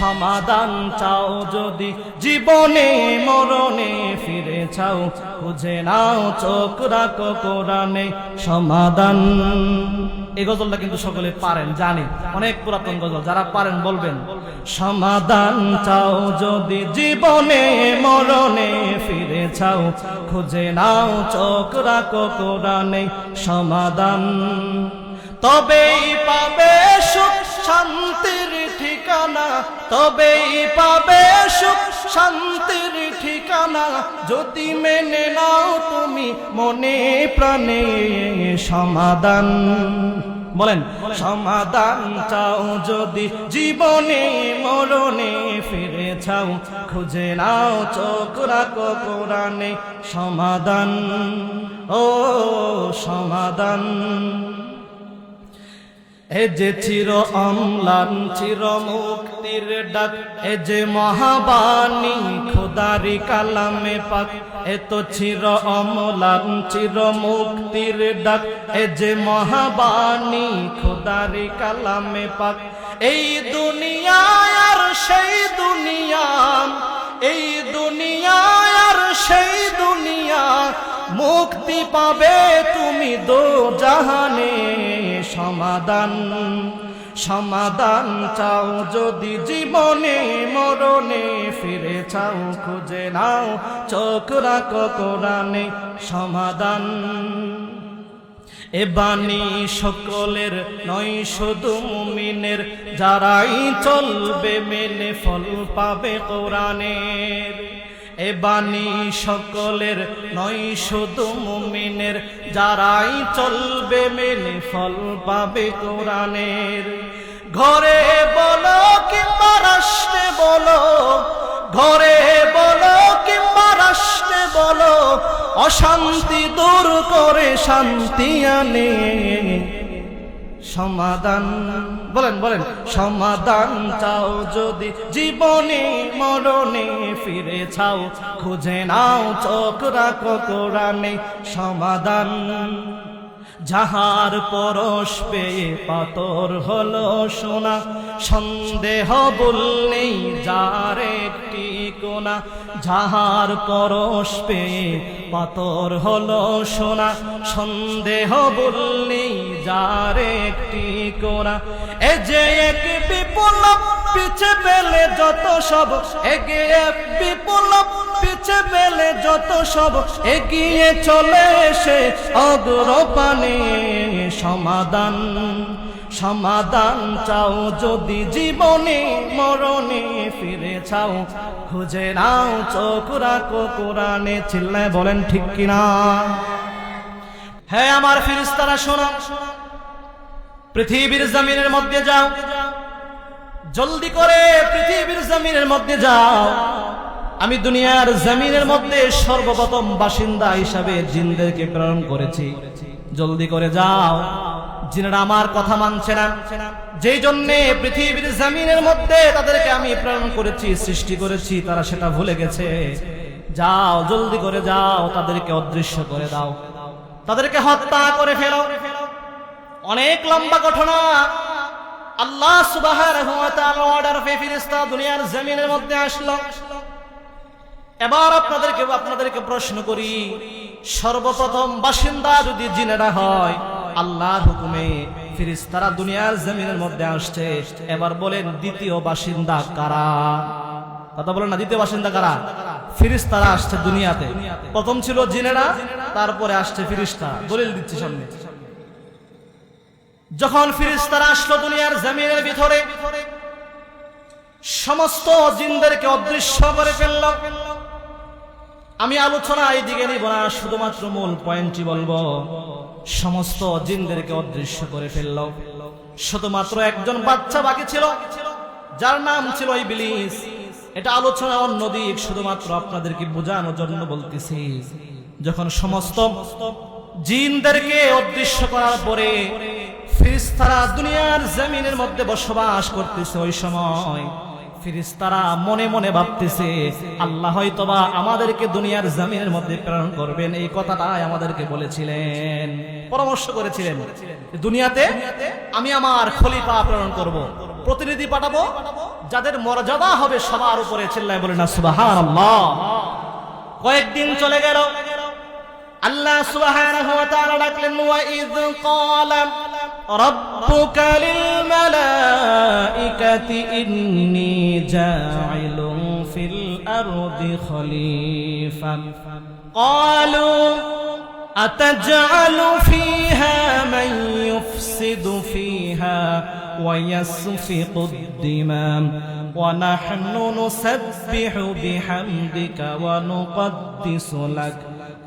সমাধান চাও যদি জীবনে মরণে ফিরে চাও খুঁজে নাও চোখ রাখো কোরআনে সমাধান। এই গজলটা কিন্তু সকলে পারেন, জানি, অনেক পুরাতন গজল, যারা পারেন বলবেন। সমাধান চাও যদি জীবনে মরণে ফিরে চাও খুঁজে নাও চোখ রাখো কোরআনে সমাধান। তবেই পাবে সুখ শান্তির ঠিকানা, তবেই পাবে সুখ শান্তির ঠিকানা, যদি মেনে নাও তুমি মনে প্রাণে সমাধান। বলেন, সমাধান চাও যদি জীবনে মরণে ফিরে চাও খুঁজে নাও চোখ রাখো কোরআনে সমাধান। ও সমাধান। এ যে চির অম্লান চির মুক্তির ডাক, এ যে মহাবাণী খোদারি কালামে পাক, এ তো চির অম্লান চির মুক্তির ডাক, এ যে মহাবাণী খোদারি কালামে পাক। এই দুনিয়া আর সেই দুনিয়া, এই দুনিয়া আর সেই দুনিয়া, মুক্তি পাবে তুমি দো জাহানে সমাধান। সমাধান চাও যদি জীবনে মরণে ফিরে চাও খুঁজে নাও চোখ রাখো কোরআনে সমাধান। এ বাণী সকলের নয় শুধু মুমিনের, যারাই চলবে মেনে ফল পাবে কোরআনের। এ বাণী সকলের নয় শুধু মুমিনের, যারাই চলবে মেনে ফল পাবে কোরআনের। ঘরে বলো কিংবা রাষ্ট্রে বলো, ঘরে বলো কিংবা রাষ্ট্রে বলো, অশান্তি দূর করে শান্তি আনে সমাধান। বলেন বলেন, সমাধান চাও যদি জীবনে মরণে ফিরে চাও খুঁজে নাও চোখ রাখো কোরআনে সমাধান। যাহার পরশ পেয়ে পাথর হলো সোনা, সন্দেহ বললেই যার একটি কোনা। যাহার পরশ পেয়ে পাথর হলো সোনা, সন্দেহ বললেই যার একটি কোনা। এ যে এক বিপ্লব পিছে পেলে যত সব, এগিয়ে বিপ্লব পিছে পেলে যত সব, এগিয়ে চলে এসে অগ্রপানে সমাধান। সমাধান চাও যদি জীবনে মরণে ফিরে চাও খুঁজে নাও চোখ রাখো কোরআনে। চিল্লায় বলেন ঠিক কিনা? হ্যাঁ আমার ফেরেশতারা শোনো, পৃথিবীর জমিনের মধ্যে যাও, জলদি করে পৃথিবীর জমিনের মধ্যে যাও। আমি দুনিয়ার জমিনের মধ্যে সর্বপ্রথম বাসিন্দা হিসাবে জিনদেরকে প্রেরণ করেছি, জলদি করে যাও। জিনেরা আমার কথা মানছে না, যেই জন্যে পৃথিবীর জমিনের মধ্যে তাদেরকে আমি প্রেরণ করেছি, সৃষ্টি করেছি, তারা সেটা ভুলে গেছে। যাও, জলদি করে যাও, তাদেরকে অদৃশ্য করে দাও, তাদেরকে হত্যা করে ফেলো। অনেক লম্বা ঘটনা। আল্লাহ সুবহানাহু ওয়া তাআলা অর্ডার পেয়ে ফেরেশতা দুনিয়ার জমিনের মধ্যে আসলো। এবার আপনাদেরকে প্রশ্ন করি, সর্বপ্রথম বাসিন্দা যদি জিনেরা হয়, আল্লাহর হুকুমে ফেরেশতারা দুনিয়ার জমিনের মধ্যে আসছে। এবার বলেন দ্বিতীয় বাসিন্দা কারা? কথা বলেন না, দ্বিতীয় বাসিন্দা কারা? ফেরেশতারা আসছে দুনিয়াতে। প্রথম ছিল জিনেরা, তারপরে আসছে ফেরেশতা। দলিল দিচ্ছি সামনে। যখন ফেরেশতারা আসলো দুনিয়ার জমিনের ভিতরে, সমস্ত জিনদেরকে অদৃশ্য করে ফেলল। আমি আলোচনা এইদিকে নিব না, শুধুমাত্র মূল পয়েন্টই বলবো। সমস্ত জিনদেরকে অদৃশ্য করে ফেলল, শুধুমাত্র একজন বাচ্চা বাকি ছিল, যার নাম ছিল ইবলিস। এটা আলোচনা অন্য দিক, শুধুমাত্র আপনাদেরকে বোঝানোর জন্য বলতেছি। যখন সমস্ত জিনদেরকে অদৃশ্য করার পরে ফেরেশতারা দুনিয়ার জমিনের মধ্যে বসবাস করতেছে, ওই সময় ফেরেশতারা মনে মনে ভাবতেছে, আল্লাহ হয়তোবা আমাদেরকে দুনিয়ার জমিনের মধ্যে প্রেরণ করবেন। এই কথাটাই আমাদেরকে বলেছিলেন, পরামর্শ করেছিলেন, দুনিয়াতে আমি আমার খলিফা প্রেরণ করব, প্রতিনিধি পাঠাবো, যাদের মর্যাদা হবে সবার উপরে, চিল্লায় বলে না সুবহানাল্লাহ। কয়েকদিন চলে গেল, আল্লাহ সুবহানাহু ওয়া তাআলা ডাকলেন, ওয়া ইয ক্বালা রাব্বুকা লিল মালাইকাতি ইন্নী জাইলুন ফিল আরদি খলিফা ক্বালু আতাজআলু ফিহা মান ইউফসিদু ফিহা ওয়া ইয়াসফিকু ad-দিমা ওয়া নাহনু নুসাব্বিহু বিহামদিকা ওয়া নুকদ্দিসু লাক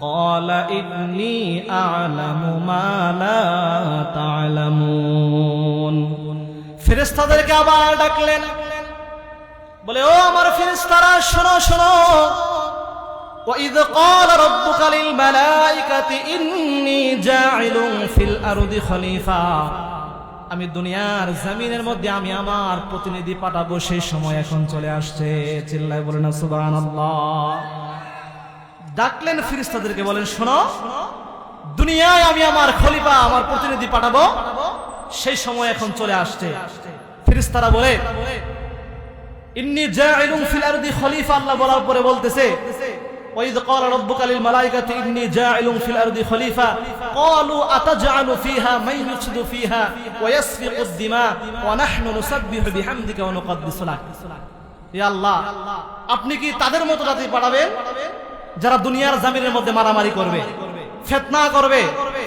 قال إني أعلم ما لا تعلمون। ফেরেশতাদেরকে আবার ডাকলেন, বলে ও আমার ফেরেশতারা শোনো শোনো, وإذ قال ربك للملائكة إني جاعل في الأرض خليفة, আমি দুনিয়ার জমিনের মধ্যে আমি আমার প্রতিনিধি পাঠাবো, সেই সময় এখন চলে আসছে, চিল্লায় বলেন না সুবহানাল্লাহ। ডাকলেন ফেরেশতাদেরকে, বলেন শোনো, দুনিয়ায় আমি আমার খলিফা আমার প্রতিনিধি পাঠাবো, সেই সময় এখন চলে আসছে। ফেরেশতারা বলে ইন্নী জাইলুন ফিল আরদি খলিফা, আল্লাহ বলার পরে বলতেছে ওয়াইদ ক্বালা রাব্বুকা লিল মালাইকাতি ইন্নী জাইলুন ফিল আরদি খলিফা ক্বালু আতাজআলু ফিহা মান ইউফসিদু ফিহা ওয়া ইয়াসফিকু ad-দিমা ওয়া নাহনু নুসাব্বিহু বিহামদিকা ওয়া নুকদ্দিসু লাক। ইয়া আল্লাহ, আপনি কি তাদের মতো জাতি পাঠাবেন যারা দুনিয়ার জমিনের মধ্যে মারামারি করবে, ফিতনা করবে,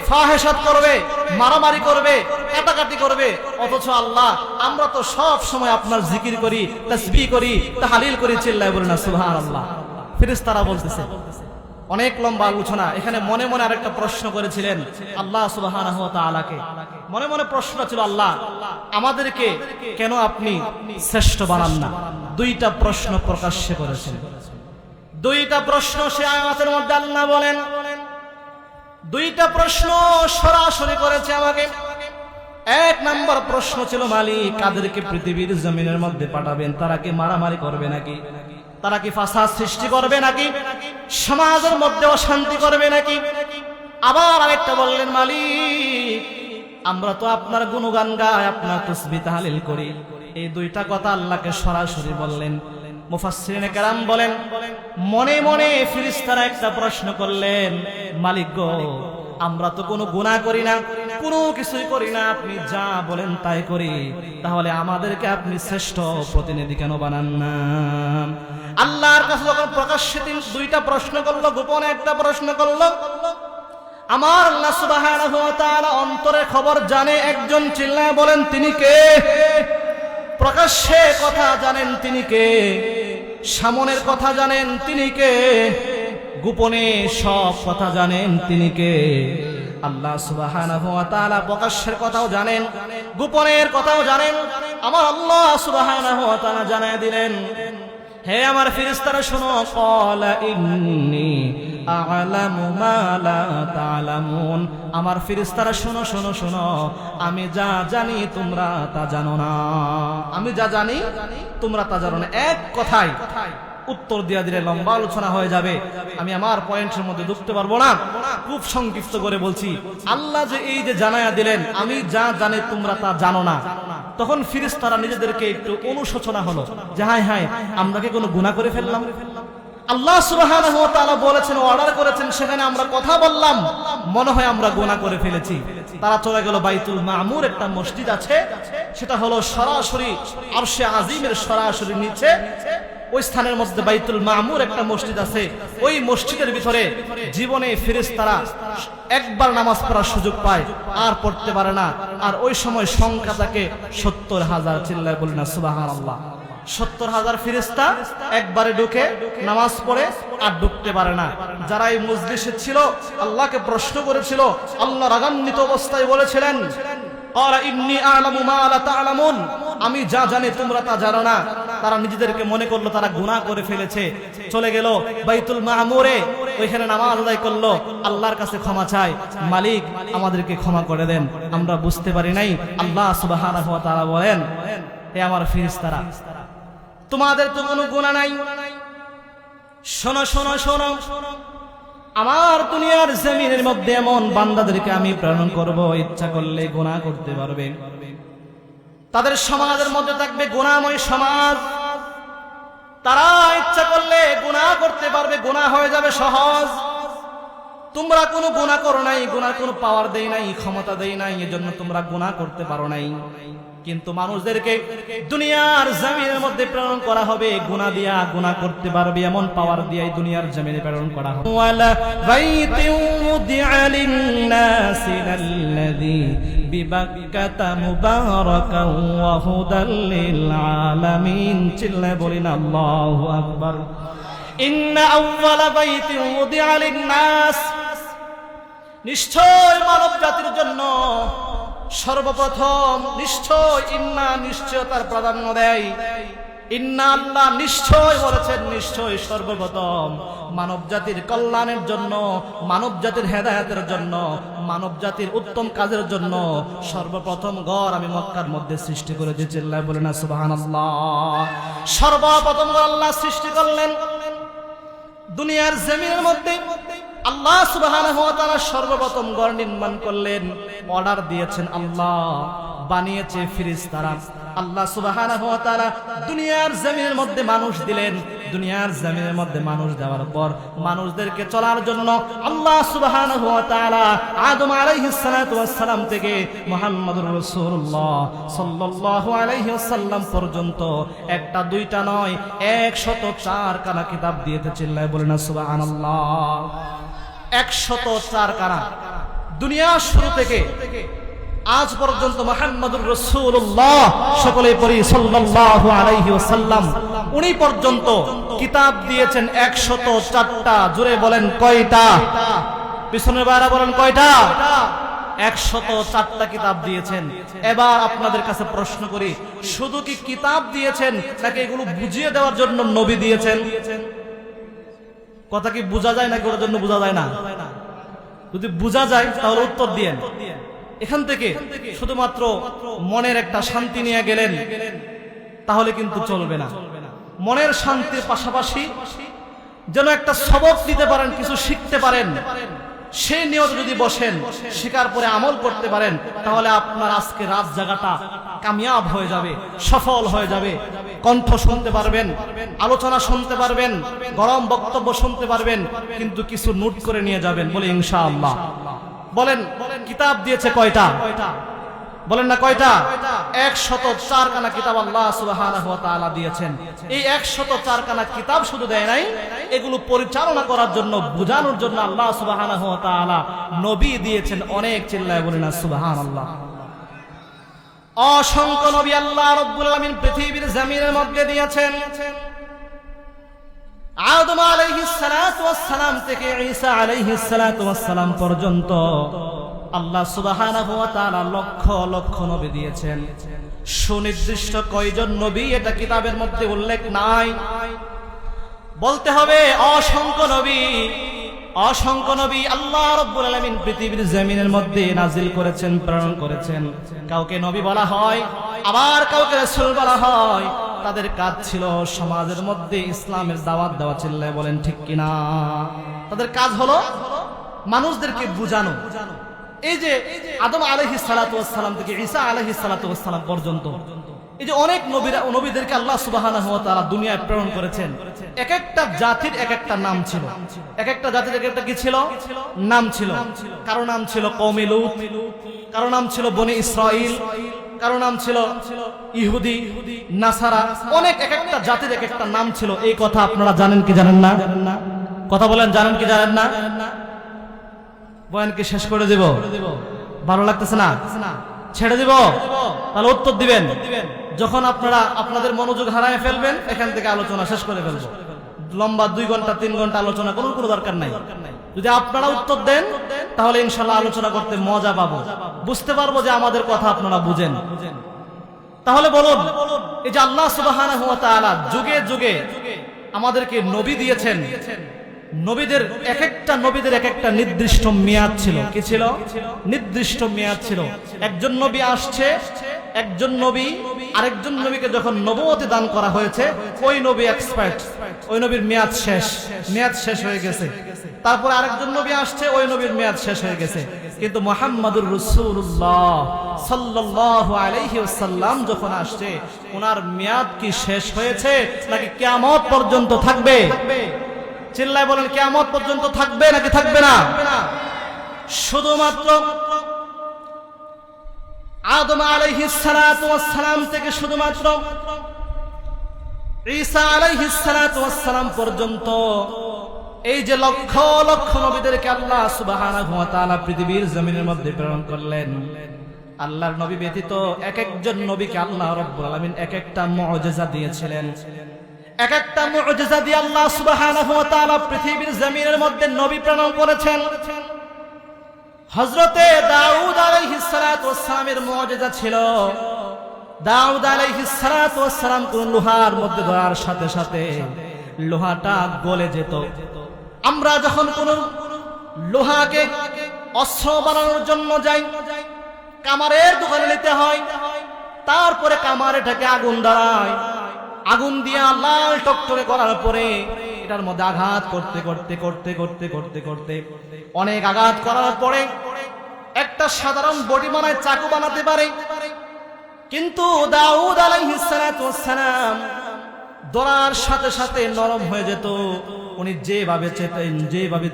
ফাহিশাত করবে, মারামারি করবে, কাটাকাটি করবে? অথচ আল্লাহ, আমরা তো সব সময় আপনার জিকির করি, তাসবিহ করি, তাহলিল করি, চিল্লায় বলেন না সুবহানাল্লাহ। ফেরেশতারা বলতেছে, অনেক লম্বা আলোচনা। এখানে মনে মনে আরেকটা প্রশ্ন করেছিলেন আল্লাহ সুবহানাহু ওয়া তাআলাকে। মনে মনে প্রশ্ন ছিল, আল্লাহ আমাদেরকে কেন আপনি শ্রেষ্ঠ বানান না? দুইটা প্রশ্ন প্রকাশ্যে করেছেন, দুইটা প্রশ্ন সে আয়াতের মধ্যে আল্লাহ বলেন, দুইটা প্রশ্ন সরাসরি করেছে আমাকে। এক নম্বর প্রশ্ন ছিল, মালিক কাদেরকে পৃথিবীর জমিনের মধ্যে পাঠাবেন? তারা কি মারামারি করবে নাকি? তারা কি ফাসাদ সৃষ্টি করবে নাকি? সমাজের মধ্যে অশান্তি করবে নাকি? আবার আরেকটা বললেন, মালিক আমরা তো আপনার গুণগান গাই, আপনার তাসবিহ তাহলিল করি। এই দুইটা কথা আল্লাহকে সরাসরি বললেন। মুফাসসিরিনে কেরাম বলেন, মনে মনে ফেরেশতারা একটা প্রশ্ন করলেন, মালিক গো, আমরা তো কোনো গুনাহ করি না, কোনো কিছুই করি না, আপনি যা বলেন তাই করি, তাহলে আমাদেরকে আপনি শ্রেষ্ঠ প্রতিনিধি কেন বানান না? আল্লাহর কাছে যখন প্রকাশ্যে দুইটা প্রশ্ন করলো, গোপনে একটা প্রশ্ন করলো, আমার আল্লাহ সুবহানাহু ওয়া তাআলা অন্তরের খবর জানে। একজন চিল্লায় বলেন, তিনি কে? প্রকাশ্যে কথা জানেন তিনি কে, সামনের কথা জানেন তিনি কে, গোপনে সব কথা জানেন তিনি কে? আল্লাহ সুবহানাহু ওয়া তাআলা প্রকাশ্যের কথাও জানেন, গোপনের কথাও জানেন। আমার আল্লাহ সুবহানাহু ওয়া তাআলা জানায় দিলেন, হে আমার ফেরেশতারা শোনো, ক্বালা ইন্নী আ'লামু মা লা তা'লামুন। আমার ফেরেশতারা শোনো শোনো শোনো, আমি যা জানি তোমরা তা জানো না। আমি যা জানি তোমরা তা জানো না। এক কথায় উত্তর দিয়া দিলে লম্বা আলোচনা হয়ে যাবে, আমি আমার পয়েন্টের মধ্যে ঢুকতে পারবো না। খুব সংক্ষিপ্ত করে বলছি, আল্লাহ যে এই যে জানায়া দিলেন আমি যা জানি তোমরা তা জানো না, তখন ফেরেশতারা নিজেদেরকে একটু অনুশোচনা হলো যে হায় হায়, আমরা কি কোনো গুনাহ করে ফেললাম? আল্লাহ সুবহানাহু ওয়া তাআলা বলেছেন, অর্ডার করেছেন, সেখানে আমরা কথা বললাম, মনে হয় আমরা গুনাহ করে ফেলেছি। তারা চলে গেল বাইতুল মামুর, একটা মসজিদ আছে, সেটা হলো সরাসরি আরশে আজিমের সরাসরি নিচে, ওই স্থানের মধ্যে বাইতুল মামুর একটা মসজিদ আছে। ওই মসজিদের ভিতরে জীবনে ফেরেশতারা একবার নামাজ পড়ার সুযোগ পায়, আর পড়তে পারে না। আর ওই সময় সংখ্যা থাকে 70,000, চিল্লায় বলি না সুবহানাল্লাহ। 70,000 ফেরেশতা একবারে ঢুকে নামাজ পড়ে আর ঢুকতে পারে না। যারা এই মজলিসে ছিল আল্লাহকে প্রশ্ন করেছিল, আল্লাহ রাগান্বিত অবস্থায় বলেছিলেন, ক্বালা ইন্নী আ'লামু মা লা তা'লামুন, আমি যা জানি তোমরা তা জানো না। তারা নিজেদেরকে মনে করলো তারা গুনাহ করে ফেলেছে, চলে গেল বাইতুল মামুরে, ওইখানে নামাজ আদায় করলো, আল্লাহর কাছে ক্ষমা চায়, মালিক আমাদেরকে ক্ষমা করে দেন, আমরা বুঝতে পারি নাই। আল্লাহ সুবহানাহু ওয়া তাআলা বলেন, হে আমার ফেরেশতারা, তোমাদের তো কোনো গুনাহ নাই, শোনো শোনো শোনো, আমার দুনিয়ার জমিনের মধ্যে এমন বান্দাদেরকে আমি প্রেরণ করব, ইচ্ছা করলে গুনাহ করতে পারবে, তাদের সমাজের মধ্যে থাকবে গুনাহময় সমাজ। তারা ইচ্ছা করলে গুনাহ করতে পারবে, গুনাহ হয়ে যাবে সহজ। তোমরা কোনো গুনাহ করো নাই, গুনার কোনো পাওয়ার দেই নাই, ক্ষমতা দেই নাই, এজন্য তোমরা গুনাহ করতে পারো নাই। কিন্তু মানুষদেরকে দুনিয়ার জমিনের মধ্যে প্রেরণ করা হবে, গুনাহ দিয়া গুনাহ করতে পারবে এমন পাওয়ার দিয়াই দুনিয়ার জমিনে প্রেরণ করা হবে। ওয়ালা বাইতিন উদিআ লিন-নাসি আল্লাযী বিবাক্কাতা মুবারাকান ওয়া হুদাল লিল আলামিন। চিল্লায়ে বলেন আল্লাহু আকবার। ইন্না আউওয়ালা বাইতিন উদিআ লিন-নাস, নিশ্চয় মানব জাতির জন্য সর্বপ্রথম, নিশ্চয়, ইন্না নিশ্চয়তার প্রাধান্য দেয়। ইন্না আল্লাহ নিশ্চয় বলেছেন, নিশ্চয় সর্বপ্রথম মানব জাতির কল্যাণের জন্য, মানব জাতির হেদায়েতের জন্য, মানব জাতির উত্তম কাজের জন্য সর্বপ্রথম ঘর আমি মক্কার মধ্যে সৃষ্টি করেছি। চিল্লায় বলে না সুবহানাল্লাহ। সর্বপ্রথম আল্লাহ সৃষ্টি করলেন দুনিয়ার জমিনের মধ্যে। আল্লাহ সুবহানাহু ওয়া তাআলা সর্বপ্রথম ঘর নির্মাণ করলেন, অর্ডার দিয়েছেন আল্লাহ, বানিয়েছে ফেরেশতারা। আল্লাহ সুবহানাহু ওয়া তাআলা দুনিয়ার জমিনের মধ্যে মানুষ দিলেন। দুনিয়ার জমিনের মধ্যে মানুষ দেওয়ার পর মানুষদেরকে চলার জন্য আল্লাহ সুবহানাহু ওয়া তাআলা আদম আলাইহিস সালাতু ওয়াস সালাম থেকে মুহাম্মদুর রাসূলুল্লাহ সাল্লাল্লাহু আলাইহি ওয়াসাল্লাম পর্যন্ত একটা দুইটা নয় 104 খানা কিতাব দিয়েছে। চিল্লায় বলেন সুবহানাল্লাহ। 104 খানা। দুনিয়া শুরু থেকে আজ পর্যন্ত মুহাম্মদুর রাসূলুল্লাহ, সকলেই পড়ি সাল্লাল্লাহু আলাইহি ওয়াসাল্লাম, উনি পর্যন্ত কিতাব দিয়েছেন 104টা। জোরে বলেন কয়টা? পিছনের বাইরা বলেন কয়টা? 104টা কিতাব দিয়েছেন। এবার আপনাদের কাছে প্রশ্ন করি, শুধু কি কিতাব দিয়েছেন নাকি এগুলো বুঝিয়ে দেওয়ার জন্য নবী দিয়েছেন? কথা কি বোঝা যায় নাকি ওর জন্য বোঝা যায় না? যদি বোঝা যায় তাহলে উত্তর দিয়েন। এখান থেকে শুধুমাত্র মনের একটা শান্তি নিয়ে গেলেন তাহলে কিন্তু চলবে না। মনের শান্তির পাশাপাশি যেন একটা সবক দিতে পারেন, কিছু শিখতে পারেন, সেই নিয়ত যদি বসেন, শিকার পরে আমল করতে পারেন, তাহলে আপনার আজকে রাত জাগাটা কামিয়াব হয়ে যাবে, সফল হয়ে যাবে। কণ্ঠ শুনতে পারবেন, আলোচনা শুনতে পারবেন, গরম বক্তব্য শুনতে পারবেন, কিন্তু কিছু নোট করে নিয়ে যাবেন। বলে ইনশাআল্লাহ। বলেন কিতাব দিয়েছে কয়টা? বলেন না কয়টা? 104 খানা কিতাব আল্লাহ সুবহানাহু ওয়া তাআলা দিয়েছেন। এই 104 খানা কিতাব শুধু দেয় নাই, এগুলো পরিচালনা করার জন্য, বোঝানোর জন্য আল্লাহ সুবহানাহু ওয়া তাআলা নবী দিয়েছেন অনেক। চিল্লায় বলেন না সুবহানাল্লাহ। অসংখ্য নবী আল্লাহ রাব্বুল আলামিন পৃথিবীর জমিনের মধ্যে দিয়েছেন। আদম আলাইহিস সালাতু ওয়াস সালাম থেকে ঈসা আলাইহিস সালাতু ওয়াস সালাম পর্যন্ত আল্লাহ সুবহানাহু ওয়া তাআলা লক্ষ লক্ষ নবী দিয়েছেন। সুনির্দিষ্ট কয়জন নবী এটা কিতাবের মধ্যে উল্লেখ নাই। বলতে হবে অসংখ্য নবী। অসংখ্য নবী আল্লাহ রাব্বুল আলামিন পৃথিবীর জমিনের মধ্যে নাজিল করেছেন, প্রেরণ করেছেন। কাউকে নবী বলা হয়, আবার কাউকে রাসূল বলা হয়। তাদের কাজ ছিল সমাজের মধ্যে ইসলামের দাওয়াত দেওয়া। চিল্লায় বলেন ঠিক কিনা? তাদের কাজ হলো মানুষদেরকে বুঝানো। এই যে আদম আলাইহিস সালাতু ওয়াস সালাম থেকে ঈসা আলাইহিস সালাতু ওয়াস সালাম পর্যন্ত এই যে অনেক নবীদেরকে আল্লাহ সুবহানাহু ওয়া তাআলা দুনিয়ায় প্রেরণ করেছেন। এক একটা জাতির এক একটা নাম ছিল, এক একটা জাতির এক একটা কি ছিল? নাম ছিল। কারো নাম ছিল কওমে লূত, কারো নাম ছিল বনি ইসরাইল, কারো নাম ছিল ইহুদি, নাসারা। অনেক এক একটা জাতির এক একটা নাম ছিল। এই কথা আপনারা জানেন কি জানেন না? কথা বলেন, জানেন কি জানেন না? বয়ান কি শেষ করে দেব? ভালো লাগতেছে না? ছেড়ে দিব? তাহলে উত্তর দিবেন। যখন আপনারা আপনাদের মনোযোগ হারায় ফেলবেন, এখান থেকে আলোচনা শেষ করে ফেলবো। লম্বা 2 ঘন্টা 3 ঘন্টা আলোচনা কোনো দরকার নাই। যদি আপনারা উত্তর দেন তাহলে ইনশাআল্লাহ আলোচনা করতে মজা পাবো, বুঝতে পারবো যে আমাদের কথা আপনারা বুঝেন। তাহলে বলুন, এই যে আল্লাহ সুবহানাহু ওয়া তাআলা যুগে যুগে আমাদেরকে নবী দিয়েছেন, নবীদের এক একটা নির্দিষ্ট মেয়াদ ছিল। কি ছিল? নির্দিষ্ট মেয়াদ ছিল। একজন নবী আসছে, একজন নবী আরেকজন নবীকে যখন নবুয়ত দান করা হয়েছে, ওই নবী এক্সপায়ার্ড, ওই নবীর মেয়াদ শেষ হয়ে গেছে। তারপর আরেকজন নবী আসছে, ওই নবীর মেয়াদ শেষ হয়ে গেছে। কিন্তু মুহাম্মাদুর রাসূলুল্লাহ সাল্লাল্লাহু আলাইহি ওয়াসাল্লাম যখন আসছে, ওনার মেয়াদ কি শেষ হয়েছে নাকি কিয়ামত পর্যন্ত থাকবে? চিল্লায় বলেন, কিয়ামত পর্যন্ত থাকবে নাকি থাকবে না? শুধুমাত্র আদম আলাইহিস সালাতু ওয়াস সালাম থেকে শুধুমাত্র ঈসা আলাইহিস সালাতু ওয়াস সালাম পর্যন্ত এই যে লক্ষ লক্ষ নবীদেরকে আল্লাহ সুবহানাহু ওয়া তাআলা পৃথিবীর জমিনের মধ্যে প্রেরণ করলেন, আল্লাহর নবী ব্যতীত এক একজন নবীকে আল্লাহ রাব্বুল আলামিন এক একটা মুজিজা দিয়েছিলেন। এক একটা মুজিজা দিয়ে আল্লাহ সুবহানাহু ওয়া তাআলা পৃথিবীর জমিনের মধ্যে নবী প্রেরণ করেছেন। হযরতে দাউদ আলাইহিস সালাতু ওয়াস সালামের মুজিজা ছিল, দাউদ আলাইহিস সালাতু ওয়াস সালাম কোন লোহার মধ্যে ধরার সাথে সাথে লোহাটা গলে যেত। আমরা যখন কোন লোহাকে অস্ত্র বানানোর জন্য যাই, কামারের দোকানে নিতে হয়, তারপরে কামারেটাকে আগুন ধরায়, আগুন দিয়ে লাল টকটকে করার পরে এটার মধ্যে আঘাত করতে করতে করতে করতে করতে করতে অনেক আঘাত করার পরে একটা সাধারণ বডি বানায়, চাকু বানাতে পারে। কিন্তু দাউদ আলাইহিস সালাতু ওয়াস সালাম ধরার সাথে সাথে নরম হয়ে যেত। উনি যেভাবে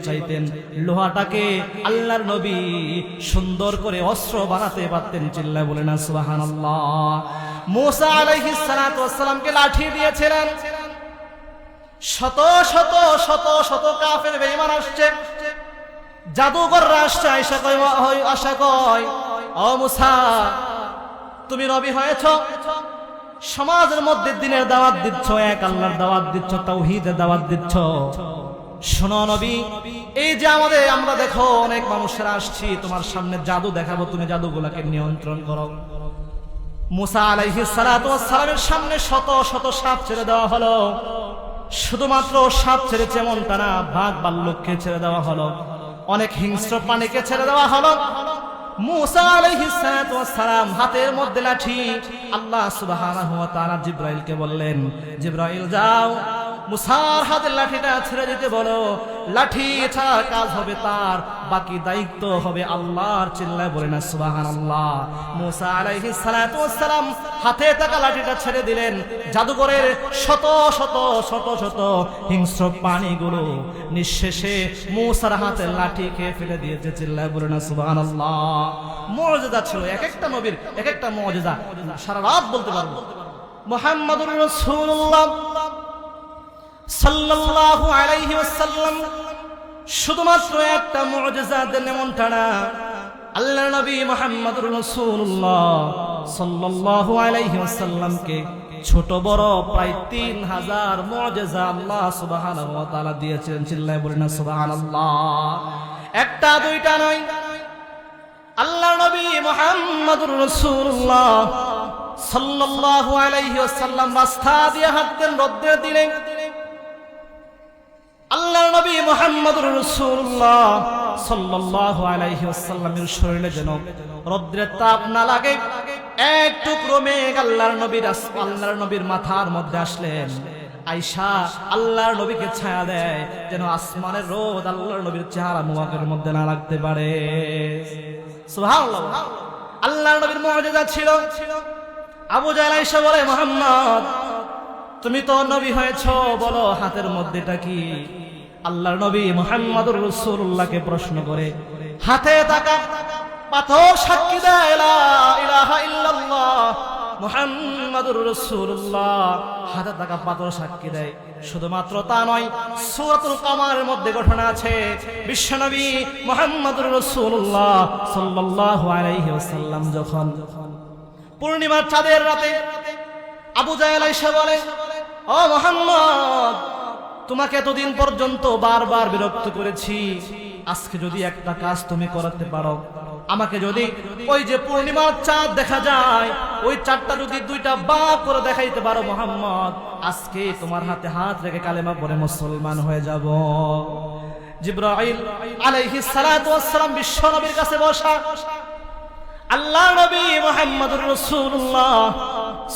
চাইতেন লোহাটাকে আল্লাহর নবী সুন্দর করে অস্ত্র বানাতে পারতেন। চিল্লায় বলেন না সুবহানাল্লাহ। মুসা আলাইহিস সালাতু ওয়াস সালামকে লাঠি দিয়েছিলেন, শত শত শত শত কাফের বেঈমান আসছে, জাদুকররা আসছে, আশা কয় ও মুসা তুমি নবী হয়েছ, সমাজের মধ্যে দিনের দাওয়াত দিচ্ছ, এক আল্লাহর দাওয়াত দিচ্ছ, তাওহীদের দাওয়াত দিচ্ছ। শোনো নবী, এই যে আমরা দেখো অনেক মানুষেরা আসছি, তোমার সামনে জাদু দেখাবো, তুমি জাদুগুলাকে নিয়ন্ত্রণ করো। মুসা আলাইহিস সালাতু ওয়াস সালামের সামনে শত শত সাপ ছেড়ে দেওয়া হলো। শুধুমাত্র সাপ ছেড়েছে এমনটা না, বাঘ ভাল্লুককে ছেড়ে দেওয়া হলো, অনেক হিংস্র প্রাণীকে ছেড়ে দেওয়া হলো। মুসা আলাইহিস সালাতু ওয়াস সালাম হাতের মধ্যে লাঠি। আল্লাহ সুবহানাহু ওয়া তাআলা জিবরাইলকে বললেন, জিবরাইল যাও মুসার হাতের লাঠিটা ছেড়ে দিতে বলো, লাঠি ছাড়া কাজ হবে তার, বাকি দায়িত্ব হবে আল্লাহর। চিল্লায় বলে না সুবহানাল্লাহ। মুসা আলাইহিস সালাতু ওয়াস সালাম হাতে থাকা লাঠিটা ছেড়ে দিলেন। জাদুঘরের শত শত শত শত হিংস্র প্রাণীগুলো নিঃশেষে মুসার হাতের লাঠি খেয়ে ফেলে দিয়েছে। চিল্লায় বলে না সুবহানাল্লাহ। মুজিজা ছিল, এক একটা নবীর এক একটা মুজিজা, সারা রাত বলতে পারবো। মুহাম্মাদুর রাসূলুল্লাহ সাল্লাল্লাহু আলাইহি ওয়াসাল্লাম শুধুমাত্র একটা মুজিজা দেন এমনটা না, আল্লাহর নবী মুহাম্মাদুর রাসূলুল্লাহ সাল্লাল্লাহু আলাইহি ওয়াসাল্লামকে ছোট বড় প্রায় 3000 মুজিজা আল্লাহ সুবহানাহু ওয়া তাআলা দিয়েছেন। চিল্লায় বলেন না সুবহানাল্লাহ। একটা দুইটা নয়, আল্লাহর নবী মুহাম্মাদুর রাসূলুল্লাহ সাল্লাল্লাহু আলাইহি ওয়াসাল্লাম রাস্তা দিয়ে হাঁটতেন রোদ্রের দিনে। আল্লাহর নবী মুহাম্মদুর রাসূলুল্লাহ সাল্লাল্লাহু আলাইহি ওয়াসাল্লামের শরীরে যেন রৌদ্রের তাপ না লাগে। এক টুকরো মেঘ আল্লাহর নবীর মাথার মধ্যে আসলেন, আয়েশা আল্লাহর নবীকে ছায়া দেয় যেন আসমানের রোদ আল্লাহর নবীর চেহারা মুবারকের মধ্যে না লাগতে পারে। সুবহানাল্লাহ। আল্লাহর নবীর মুজিজা ছিল। আবু জাহল আয়েশা বলে, মুহাম্মদ তুমি তো নবী হয়েছ, বলো হাতের মধ্যেটা কি? আল্লাহর নবী মুহাম্মদুর রাসূলুল্লাহকে প্রশ্ন করে, হাতে থাকা পাথর সাক্ষী দেয় লা ইলাহা ইল্লাল্লাহ মুহাম্মাদুর রাসূলুল্লাহ। হাতে থাকা পাথর সাক্ষী দেয়। শুধুমাত্র তা নয়, সূরাতুল কামারের মধ্যে ঘটনা আছে, বিশ্বনবী মুহাম্মদুর রাসূলুল্লাহ সাল্লাল্লাহু আলাইহি ওয়াসাল্লাম যখন পূর্ণিমার চাঁদের রাতে আবু জাহল আয়েশা বলে, ও মুহাম্মদ তোমাকে এতদিন পর্যন্ত বারবার বিরক্ত করেছি, আজকে যদি একটা কাজ তুমি করতে পারো, আমাকে যদি ওই যে পূর্ণিমার চাঁদ দেখা যায় ওই চাঁদটা যদি দুইটা ভাগ করে দেখাইতে পারো মুহাম্মদ, আজকে তোমার হাতে হাত রেখে কালেমা পড়ে মুসলমান হয়ে যাব। জিবরাইল আলাইহিস সালাতু ওয়াস সালাম বিশ্ব নবীর কাছে বসা। আল্লাহ নবী মুহাম্মদুর রাসূলুল্লাহ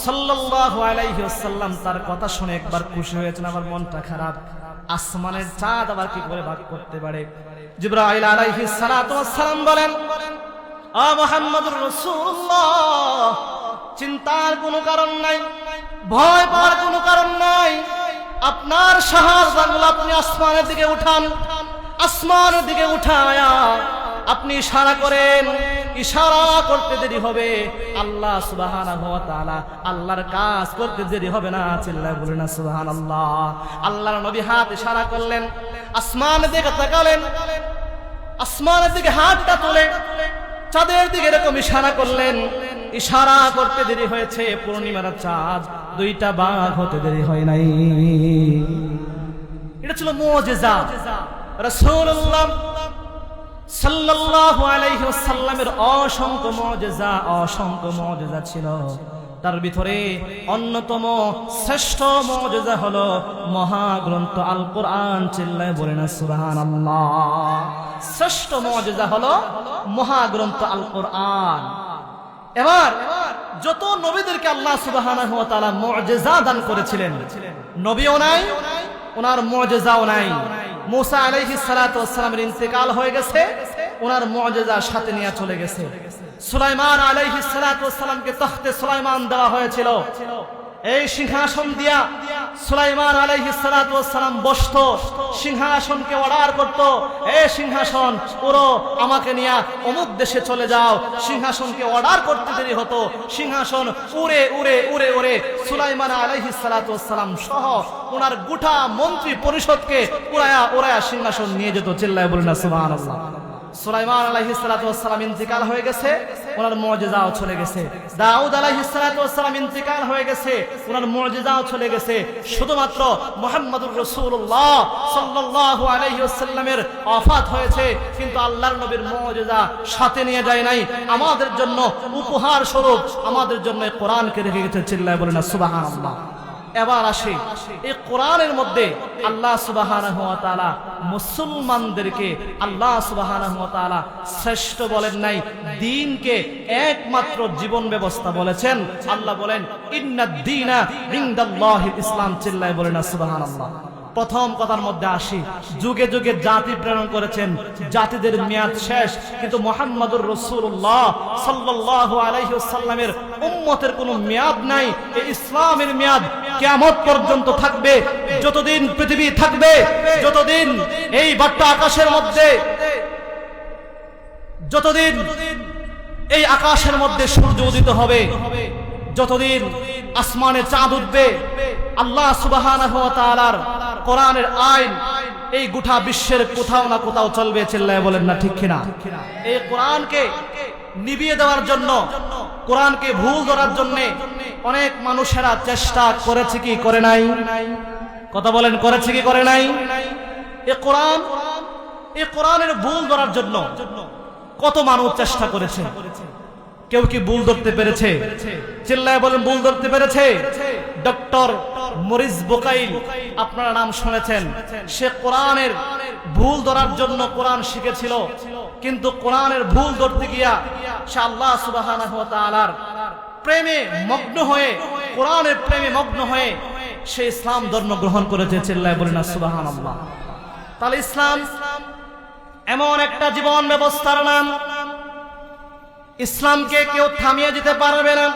সাল্লাল্লাহু আলাইহি ওয়াসাল্লাম তার কথা শুনে একবার খুশি হয়েছেন, আমার মনটা খারাপ, আসমানের চাঁদ আবার কি করে ভাগ করতে পারে? জিবরাইল আলাইহিস সালাতু ওয়াস সালাম বলেন, মুহাম্মদুর রাসূলুল্লাহ, চিন্তার কোনো কারণ নাই, ভয় পাওয়ার কোনো কারণ নাই। আপনার শাহজাদগুলো আপনি আসমানের দিকে উঠান, আসমানের দিকে উঠায়া আপনি ইশারা করেন। ইশারা করতে দেরি হবে, আল্লাহ সুবহানাহু ওয়া তাআলা আল্লাহর কাজ করতে দেরি হবে না। চিল্লায় বলেন না সুবহানাল্লাহ। আল্লাহর নবী হাত ইশারা করলেন, আসমানের দিকে তাকালেন, আসমানের দিকে হাতটা তুলে চাঁদের দিকে এরকম ইশারা করলেন। ইশারা করতে দেরি হয়েছে, পূর্ণিমার চাঁদ দুইটা ভাগ হতে দেরি হয় নাই। এটা ছিল মুজিজা। রাসূলুল্লাহ সাল্লাল্লাহু আলাইহি ওয়াসাল্লামের অসংখ্য মুজিজা ছিল। তার ভিতরে অন্যতম শ্রেষ্ঠ মুজিজা হলো মহাগ্রন্থ আল কোরআন। চিল্লায় বলেন সুবহানাল্লাহ। শ্রেষ্ঠ মুজিজা হলো মহাগ্রন্থ আল কোরআন। এবার যত নবীদেরকে আল্লাহ সুবহানাহু ওয়া তাআলা মুজিজা দান করেছিলেন, নবীও নাই, ওনার মুজিজাও নাই। মুসা আলাইহিস সালাতু ওয়াস সালামের ইন্তেকাল হয়ে গেছে, ওনার মুজিজা সাথে নিয়ে চলে গেছে। সুলাইমান আলাইহিস সালাতু ওয়াস সালামকে তখতে সুলাইমান দেওয়া হয়েছিল। এই সিংহাসন দিয়া সুলাইমান আলাইহিস সালাতু ওয়াস সালাম বসতো, সিংহাসনকে অর্ডার করত, এই সিংহাসন পুরো আমাকে নিয়ে অমুক দেশে চলে যাও। সিংহাসনকে অর্ডার করতে দেরি হতো, সিংহাসন উড়ে উড়ে উড়ে উড়ে সুলাইমান আলাইহিস সালাতু ওয়াস সালাম সহ ওনার গোটা মন্ত্রী পরিষদকে উড়ায়া উড়ায়া সিংহাসন নিয়ে যেত। চিল্লায় বলেন না সুবহানাল্লাহ। সুলাইমান আলাইহিস সালাতু ওয়াস সালাম ইন্তিকাল হয়ে গেছে, ওনার মুজিজাও চলে গেছে। দাউদ আলাইহিস সালাতু ওয়াস সালাম ইন্তিকাল হয়ে গেছে, ওনার মুজিজাও চলে গেছে। শুধুমাত্র মুহাম্মদুর রাসূলুল্লাহ সাল্লাল্লাহু আলাইহি ওয়াসাল্লামের ওয়াফাত হয়েছে, কিন্তু আল্লাহর নবীর মুজিজা সাথে নিয়ে যায় নাই। আমাদের জন্য উপহার স্বরূপ আমাদের জন্য কোরআনকে রেখে গেছে। চিল্লায় বলেন না সুবহানাল্লাহ। এবার আসি এই কোরআনের মধ্যে আল্লাহ সুবহানাহু ওয়া তাআলা মুসলমানদেরকে আল্লাহ সুবহানাহু ওয়া তাআলা শ্রেষ্ঠ বলেন নাই, দ্বীনকে একমাত্র জীবন ব্যবস্থা বলেছেন। আল্লাহ বলেন ইন্নাদ দীনা ইনদাল্লাহিল ইসলাম। চিল্লায় বলেন না সুবহানাল্লাহ। প্রথম কথার মধ্যে আসি, যুগে যুগে জাতি প্রেরণ করেছেন, জাতিদের মেয়াদ শেষ, কিন্তু মুহাম্মদুর রাসূলুল্লাহ সাল্লাল্লাহু আলাইহি ওয়াসাল্লামের উম্মতের কোনো মেয়াদ নাই। এই ইসলামের মেয়াদ কিয়ামত পর্যন্ত থাকবে। যতদিন পৃথিবী থাকবে, যতদিন এই বাট্টা আকাশের মধ্যে, যতদিন এই আকাশের মধ্যে সূর্য উদিত হবে, যতদিন আসমানে চাঁদ উঠবে, আল্লাহ সুবহানাহু ওয়া তাআলার কোরআনের আইন এই গোটা বিশ্বের কোথাও না কোথাও চলবে। চিল্লায় বলেন না ঠিক কিনা? এই কোরআনকে নিভিয়ে দেওয়ার জন্য, কোরআনকে ভুল ধরার জন্য অনেক মানুষেরা চেষ্টা করেছে কি করে নাই? কথা বলেন, করেছে কি করে নাই? এই কোরআনের ভুল ধরার জন্য কত মানুষ চেষ্টা করেছে। কেউ কি ভুল ধরতে পেরেছে? চিল্লায় বলেন, ভুল ধরতে পেরেছে? ডক্টর মরিস বুকাইল, আপনারা নাম শুনেছেন, সে কোরআনের ভুল ধরার জন্য কোরআন শিখেছিল, কিন্তু কোরআনের ভুল ধরতে গিয়া সে আল্লাহ সুবহানাহু ওয়া তাআলার প্রেমে মগ্ন হয়ে, কোরআনের প্রেমে মগ্ন হয়ে সে ইসলাম ধর্ম গ্রহণ করেছে। চিল্লায় বলেন না সুবহানাল্লাহ। তাহলে ইসলাম এমন একটা জীবন ব্যবস্থার নাম, ইসলামকে কেউ থামিয়ে দিতে পারবে না,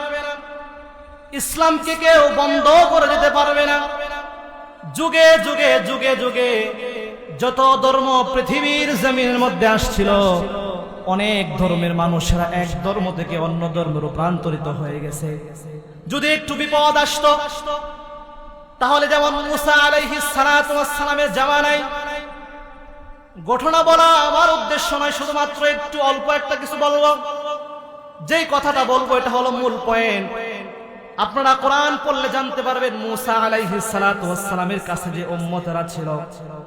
ইসলামকে কেউ বন্ধ করে দিতে পারবে না। যুগে যুগে যুগে যুগে যত ধর্ম পৃথিবীর জমিনের মধ্যে আসছিল, অনেক ধর্মের মানুষেরা এক ধর্ম থেকে অন্য ধর্মে রূপান্তরিত হয়ে গেছে। যদি একটু বিপদ আসতো, তাহলে যেমন মুসা আলাইহিস সালাতু ওয়াস সালামের জামানায়, ঘটনা বলা আমার উদ্দেশ্য নয়, শুধুমাত্র একটু অল্প একটা কিছু বলবো। যেই কথাটা বলবো এটা হলো মূল পয়েন্ট। আপনারা কোরআন পড়লে জানতে পারবেন মুসা আলাইহিস সালাতু ওয়াস সালামের কাছে যে উম্মতরা ছিল,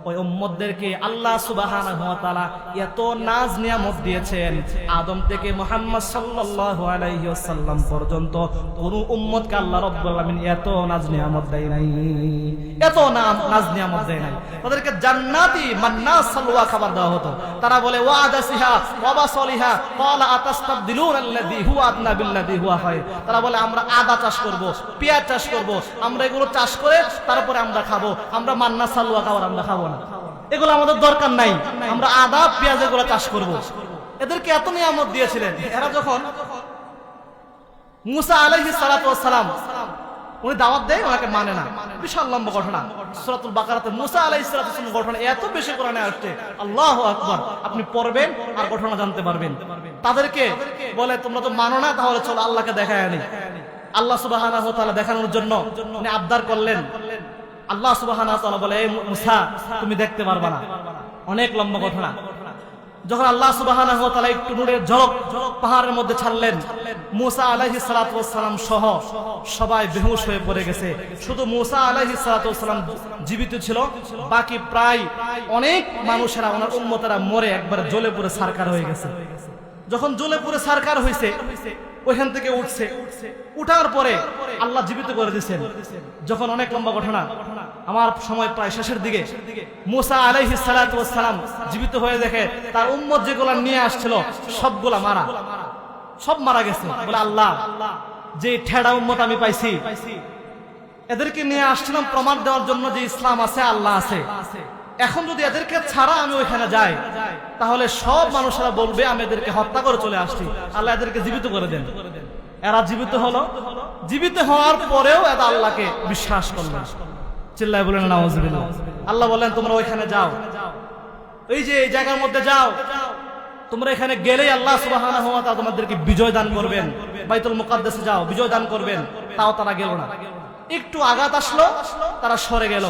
ওই উম্মতদেরকে আল্লাহ সুবহানাহু ওয়া তাআলা এত নাজ নিয়ামত দিয়েছেন, আদম থেকে মুহাম্মদ সাল্লাল্লাহু আলাইহি ওয়াসাল্লাম পর্যন্ত কোন উম্মতকে আল্লাহ রাব্বুল আলামিন এত নাজ নিয়ামত দেয় নাই, এত নাজ নিয়ামত দেয় নাই। তাদেরকে জান্নাতি মান্না সালওয়া খাবার দেওয়া হতো। তারা বলে ওয়াদাসিহা ওয়া বাসালিহা ক্বালা আতাস্তাবদিলুনা আল্লাযী হুয়া আদনা বিল্লাযী হুয়া খায়র। তারা বলে আমরা আদা চাষ করব, পেঁয়াজ চাষ করব, আমরা এগুলো চাষ করে তারপরে আমরা খাবো, আমরা মান্না সালওয়া খাবার আমরা খাবো না, এগুলো আমাদের দরকার নাই, আমরা আদা পেঁয়াজ এগুলো চাষ করব। এদেরকে এত নিয়ামত দিয়েছিলেন। এরা যখন মুসা আলাইহিস সালাতু ওয়াস সালাম উনি দাওয়াত দেয়, ওনাকে মানে না। বিশাল লম্বা ঘটনা, সূরাতুল বাকারাতে মুসা আলাইহিস সালাতু ওয়াস সালাম ঘটনা এত বেশি কোরআনে আসছে, আল্লাহু আকবার। আপনি পড়বেন আর ঘটনা জানতে পারবেন। তাদেরকে বলে তোমরা তো মানো না, তাহলে চলো আল্লাহকে দেখায় আনি। আল্লাহ সুবহানাহু ওয়া তাআলা দেখানোর জন্য উনি আবদার করলেন। আল্লাহ সুবহানাহু ওয়া তাআলা বলে, এই মুসা তুমি দেখতে পারবা না। অনেক লম্বা ঘটনা। যখন আল্লাহ সুবহানাহু ওয়া তাআলা একটু নূরের ঝলক পাহাড়ের মধ্যে ছাড়লেন, মুসা আলাইহিস সালাতু ওয়াস সালাম সহ সবাই বেহুশ হয়ে পড়ে গেছে। শুধু মুসা আলাইহিস সালাতু ওয়াস সালাম জীবিত ছিল, বাকি প্রায় অনেক মানুষেরা, ওনার উম্মতেরা মরে একবার জ্বলে পুড়ে ছারখার হয়ে গেছে। যখন জ্বলে পুড়ে ছারখার হয়েছে, ওইখান থেকে উঠছে, উঠার পরে আল্লাহ জীবিত করে দিয়েছেন। যখন অনেক লম্বা ঘটনা, আমার সময় প্রায় শেষের দিকে, মুসা আলাইহিস সালাতু ওয়াস সালাম জীবিত হয়ে দেখে তার উম্মত যেগুলা নিয়ে আসছিল সবগুলা মারা, সব মারা গেছে। বলে আল্লাহ, যে ঠেড়া উম্মত আমি পাইছি, এদেরকে নিয়ে আসছিলাম প্রমাণ দেওয়ার জন্য যে ইসলাম আছে, আল্লাহ আছে। এখন যদি এদেরকে ছাড়া আমি ওইখানে যাই, তাহলে সব মানুষেরা বলবে আমি এদেরকে হত্যা করে চলে আসছি, আল্লাহ এদেরকে জীবিত করে দেন। এরা জীবিত হলো, জীবিত হওয়ার পরেও এরা আল্লাহকে বিশ্বাস করলো। চিল্লায় বলেন নাউজুবিল্লাহ। আল্লাহ বলেন তোমরা ওইখানে যাও, এই যে এই জায়গার মধ্যে যাও, তোমরা এখানে গেলেই আল্লাহ সুবহানাহু ওয়া তাআলা তোমাদেরকে বিজয় দান করবেন। বাইতুল মুকাদ্দাসে যাও, বিজয় দান করবেন। তাও তারা গেল না। একটু আঘাত আসলো, তারা সরে গেল।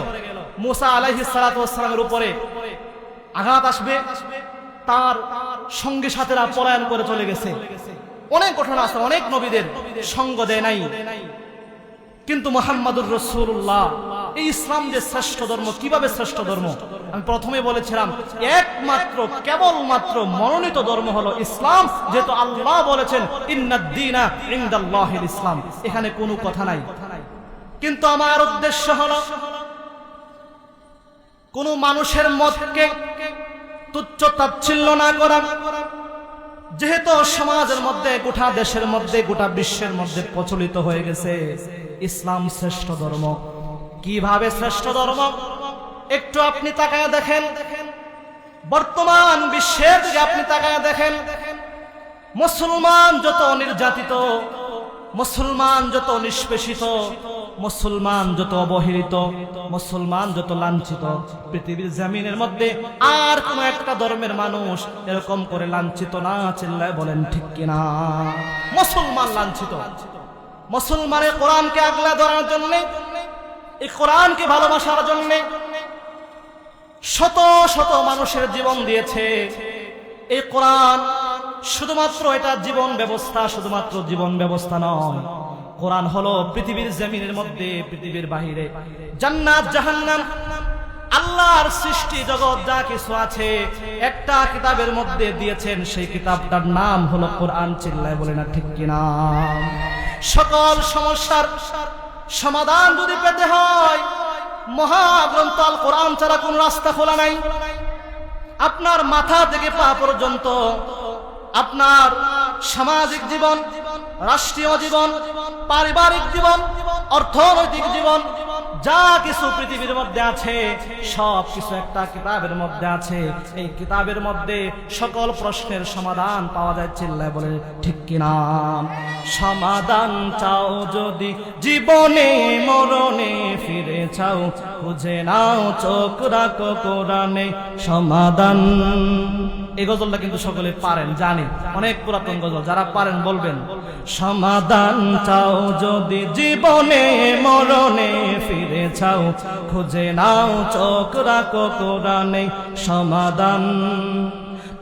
মুসা আলাইহিস সালাতু ওয়াস সালামের উপরে আঘাত আসবে, তার সঙ্গী সাথীরা পলায়ন করে চলে গেছে। অনেক ঘটনা আছে, অনেক নবীদের সঙ্গ দেয় নাই। কিন্তু মুহাম্মাদুর রাসূলুল্লাহ, এই ইসলাম যে শ্রেষ্ঠ ধর্ম, কিভাবে শ্রেষ্ঠ ধর্ম? আমি প্রথমে বলেছিলাম একমাত্র কেবলমাত্র মনোনীত ধর্ম হলো ইসলাম, যেহেতু আল্লাহ বলেছেন ইন্নাদ-দীনা ইনদাল্লাহিল ইসলাম, এখানে কোনো কথা নাই। কিন্তু আমার উদ্দেশ্য হলো কোন মানুষের মতকে তুচ্ছ তাচ্ছিল্য না করা। যেহেতু সমাজের মধ্যে, গোটা দেশের মধ্যে, গোটা বিশ্বের মধ্যে প্রচলিত হয়ে গেছে ইসলাম শ্রেষ্ঠ ধর্ম। কিভাবে শ্রেষ্ঠ ধর্ম? একটু আপনি তাকায় দেখেন, বর্তমান বিশ্বের দিকে আপনি তাকায় দেখেন। মুসলমান যত নির্যাতিত, মুসলমান যত নিষ্পেষিত, মুসলমান যত অবহেলিত, মুসলমান যত লাঞ্ছিত, পৃথিবীর জমিনের মধ্যে আর কোন একটা ধর্মের মানুষ এরকম করে লাঞ্ছিত না। চিল্লায় বলেন ঠিক কিনা? মুসলমান লাঞ্ছিত। মুসলমানের কোরআনকে আগলা ধরার জন্য, এই কোরআনকে ভালোবাসার জন্য শত শত মানুষের জীবন দিয়েছে। এই কোরআন শুধুমাত্র এটা জীবন ব্যবস্থা, শুধুমাত্র জীবন ব্যবস্থা নয়। কোরআন হলো পৃথিবীর জমিনের মধ্যে, পৃথিবীর বাহিরে জান্নাত জাহান্নাম, আল্লাহর সৃষ্টি জগৎ যা কিছু আছে একটা কিতাবের মধ্যে দিয়েছেন। সেই কিতাবটার নাম হলো কোরআন। চিল্লায় বলে না ঠিক কিনা? সকল সমস্যার সমাধান যদি পেতে হয়, মহাগ্রন্থ আল কোরআন ছাড়া কোন রাস্তা খোলা নাই। আপনার মাথা থেকে পা পর্যন্ত, আপনার সামাজিক জীবন, রাষ্ট্রীয় জীবন, পারিবারিক জীবন, অর্থনৈতিক জীবন, যা কিছু পৃথিবীর মধ্যে আছে সব কিছু একটা কিতাবের মধ্যে আছে। এই কিতাবের মধ্যে সকল প্রশ্নের সমাধান পাওয়া যায়। চিল্লায় বলে ঠিক কিনা? সমাধান চাও যদি জীবনে মরণে, ফিরে চাও খুঁজে নাও চোখ রাখো কোরআনে সমাধান। এই গজলটা কিন্তু সকলে পারেন, জানি, অনেক পুরাতন গজল। যারা পারেন বলবেন। সমাধান চাও যদি জীবনে মরণে, ফিরে চাও খুঁজে নাও চোখ রাখো কোরআনে সমাধান।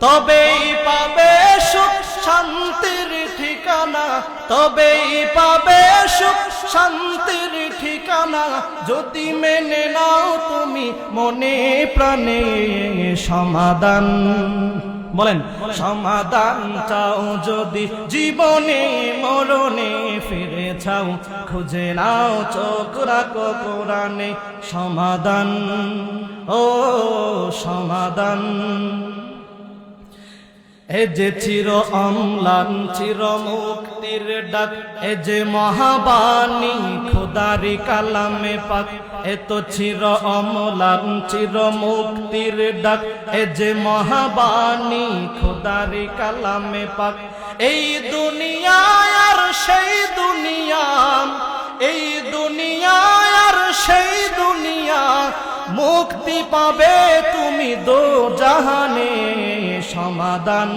তবেই পাবে সুখ শান্তির ঠিকানা, তবেই পাবে সুখ শান্তির ঠিকানা, যদি মেনে নাও তুমি মনে প্রাণে সমাধান। বলেন, সমাধান চাও যদি জীবনে মরণে, ফিরে চাও খুঁজে নাও চোখ রাখো কোরআনে সমাধান। ও সমাধান। এ যে চির অম্লান চির মুক্তির ডাক, এ যে মহাবাণী খোদারি কালামে পাক, এ তো চির অম্লান চির মুক্তির ডাক, এ যে মহাবাণী খোদারি কালামে পাক। এই দুনিয়া আর সেই দুনিয়া, এই দুনিয়া আর সেই দুনিয়া, মুক্তি পাবে তুমি দো জাহানে। সমাধান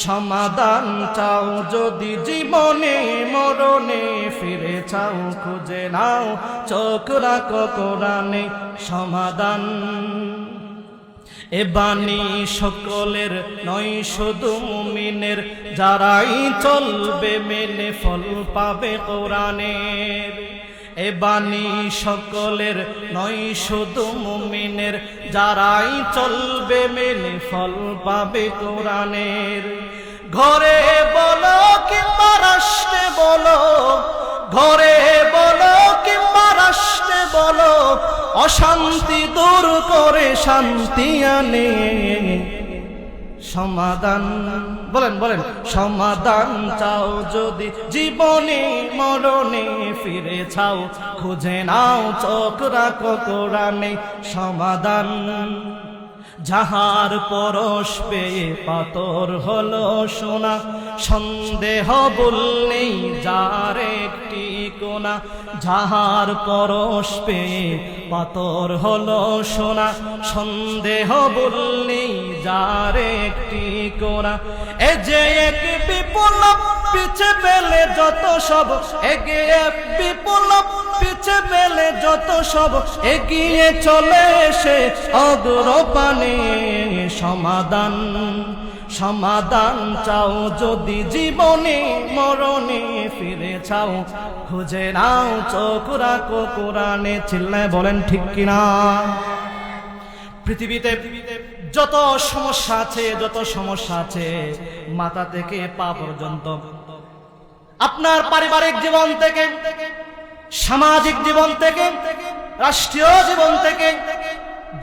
সমাধান চাও যদি জীবনে মরণে, ফিরে চাও খুঁজে নাও চোখ রাখো কোরআনে। সমাধান এ বাণী সকলের নয় শুধু মুমিনের, যারাই চলবে মেনে ফল পাবে কোরআনের। এ বাণী সকলের নয় শুধু মুমিনের, যারাই চলবে মেনে ফল পাবে কোরআনের। ঘরে বলো কিংবা রাষ্ট্রে বলো, ঘরে বলো কিংবা রাষ্ট্রে বলো, অশান্তি দূর করে শান্তি আনে। সমাধান বলেন বলেন, সমাধান চাও যদি জীবনে মরণে, ফিরে চাও খুঁজে নাও চোখ রাখো কোরআনে। সমাধান যাহার পরশ পেয়ে পাথর হলো সোনা, সন্দেহ বললেই যার একটি কোনা। যাহার পরশ পেয়ে পাথর হলো সোনা, সন্দেহ বললেই যার একটি কোনা। এ যে এক বিপ্লব পিছে পেলে যত সব, এগিয়ে বিপ্লব পিছে পেলে যত সব, এগিয়ে চলে এসে অগ্রপানে। সমাধান সমাধান চাও যদি জীবনে মরণে, ফিরে চাও খুঁজে নাও চোখ রাখো কোরআনে। চিল্লায় বলেন ঠিক কিনা? পৃথিবীতে যত সমস্যা আছে, যত সমস্যা আছে, মাথা থেকে পা পর্যন্ত, আপনার পারিবারিক জীবন থেকে, সামাজিক জীবন থেকে, রাষ্ট্রীয় জীবন থেকে,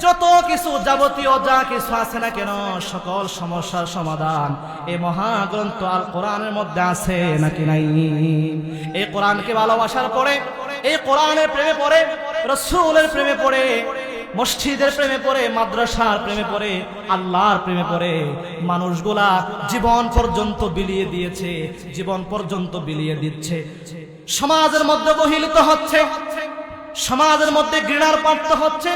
যত কিছু যাবতীয় যা কিছু আছে না কেন, সকল সমস্যার সমাধান এই মহাগ্রন্থ আল কোরআনের মধ্যে আছে নাকি নাই? এই কোরআনকে ভালোবাসার পরে, এই কোরআনের প্রেমে পড়ে, রাসূলের প্রেমে পড়ে, মসজিদের প্রেমে পড়ে, মাদ্রাসার প্রেমে পড়ে, আল্লাহর প্রেমে পড়ে মানুষগুলা জীবন পর্যন্ত বিলিয়ে দিয়েছে, জীবন পর্যন্ত বিলিয়ে দিচ্ছে। সমাজের মধ্যে বহিলিত হচ্ছে, সমাজের মধ্যে ঘৃণার পাত্র হচ্ছে,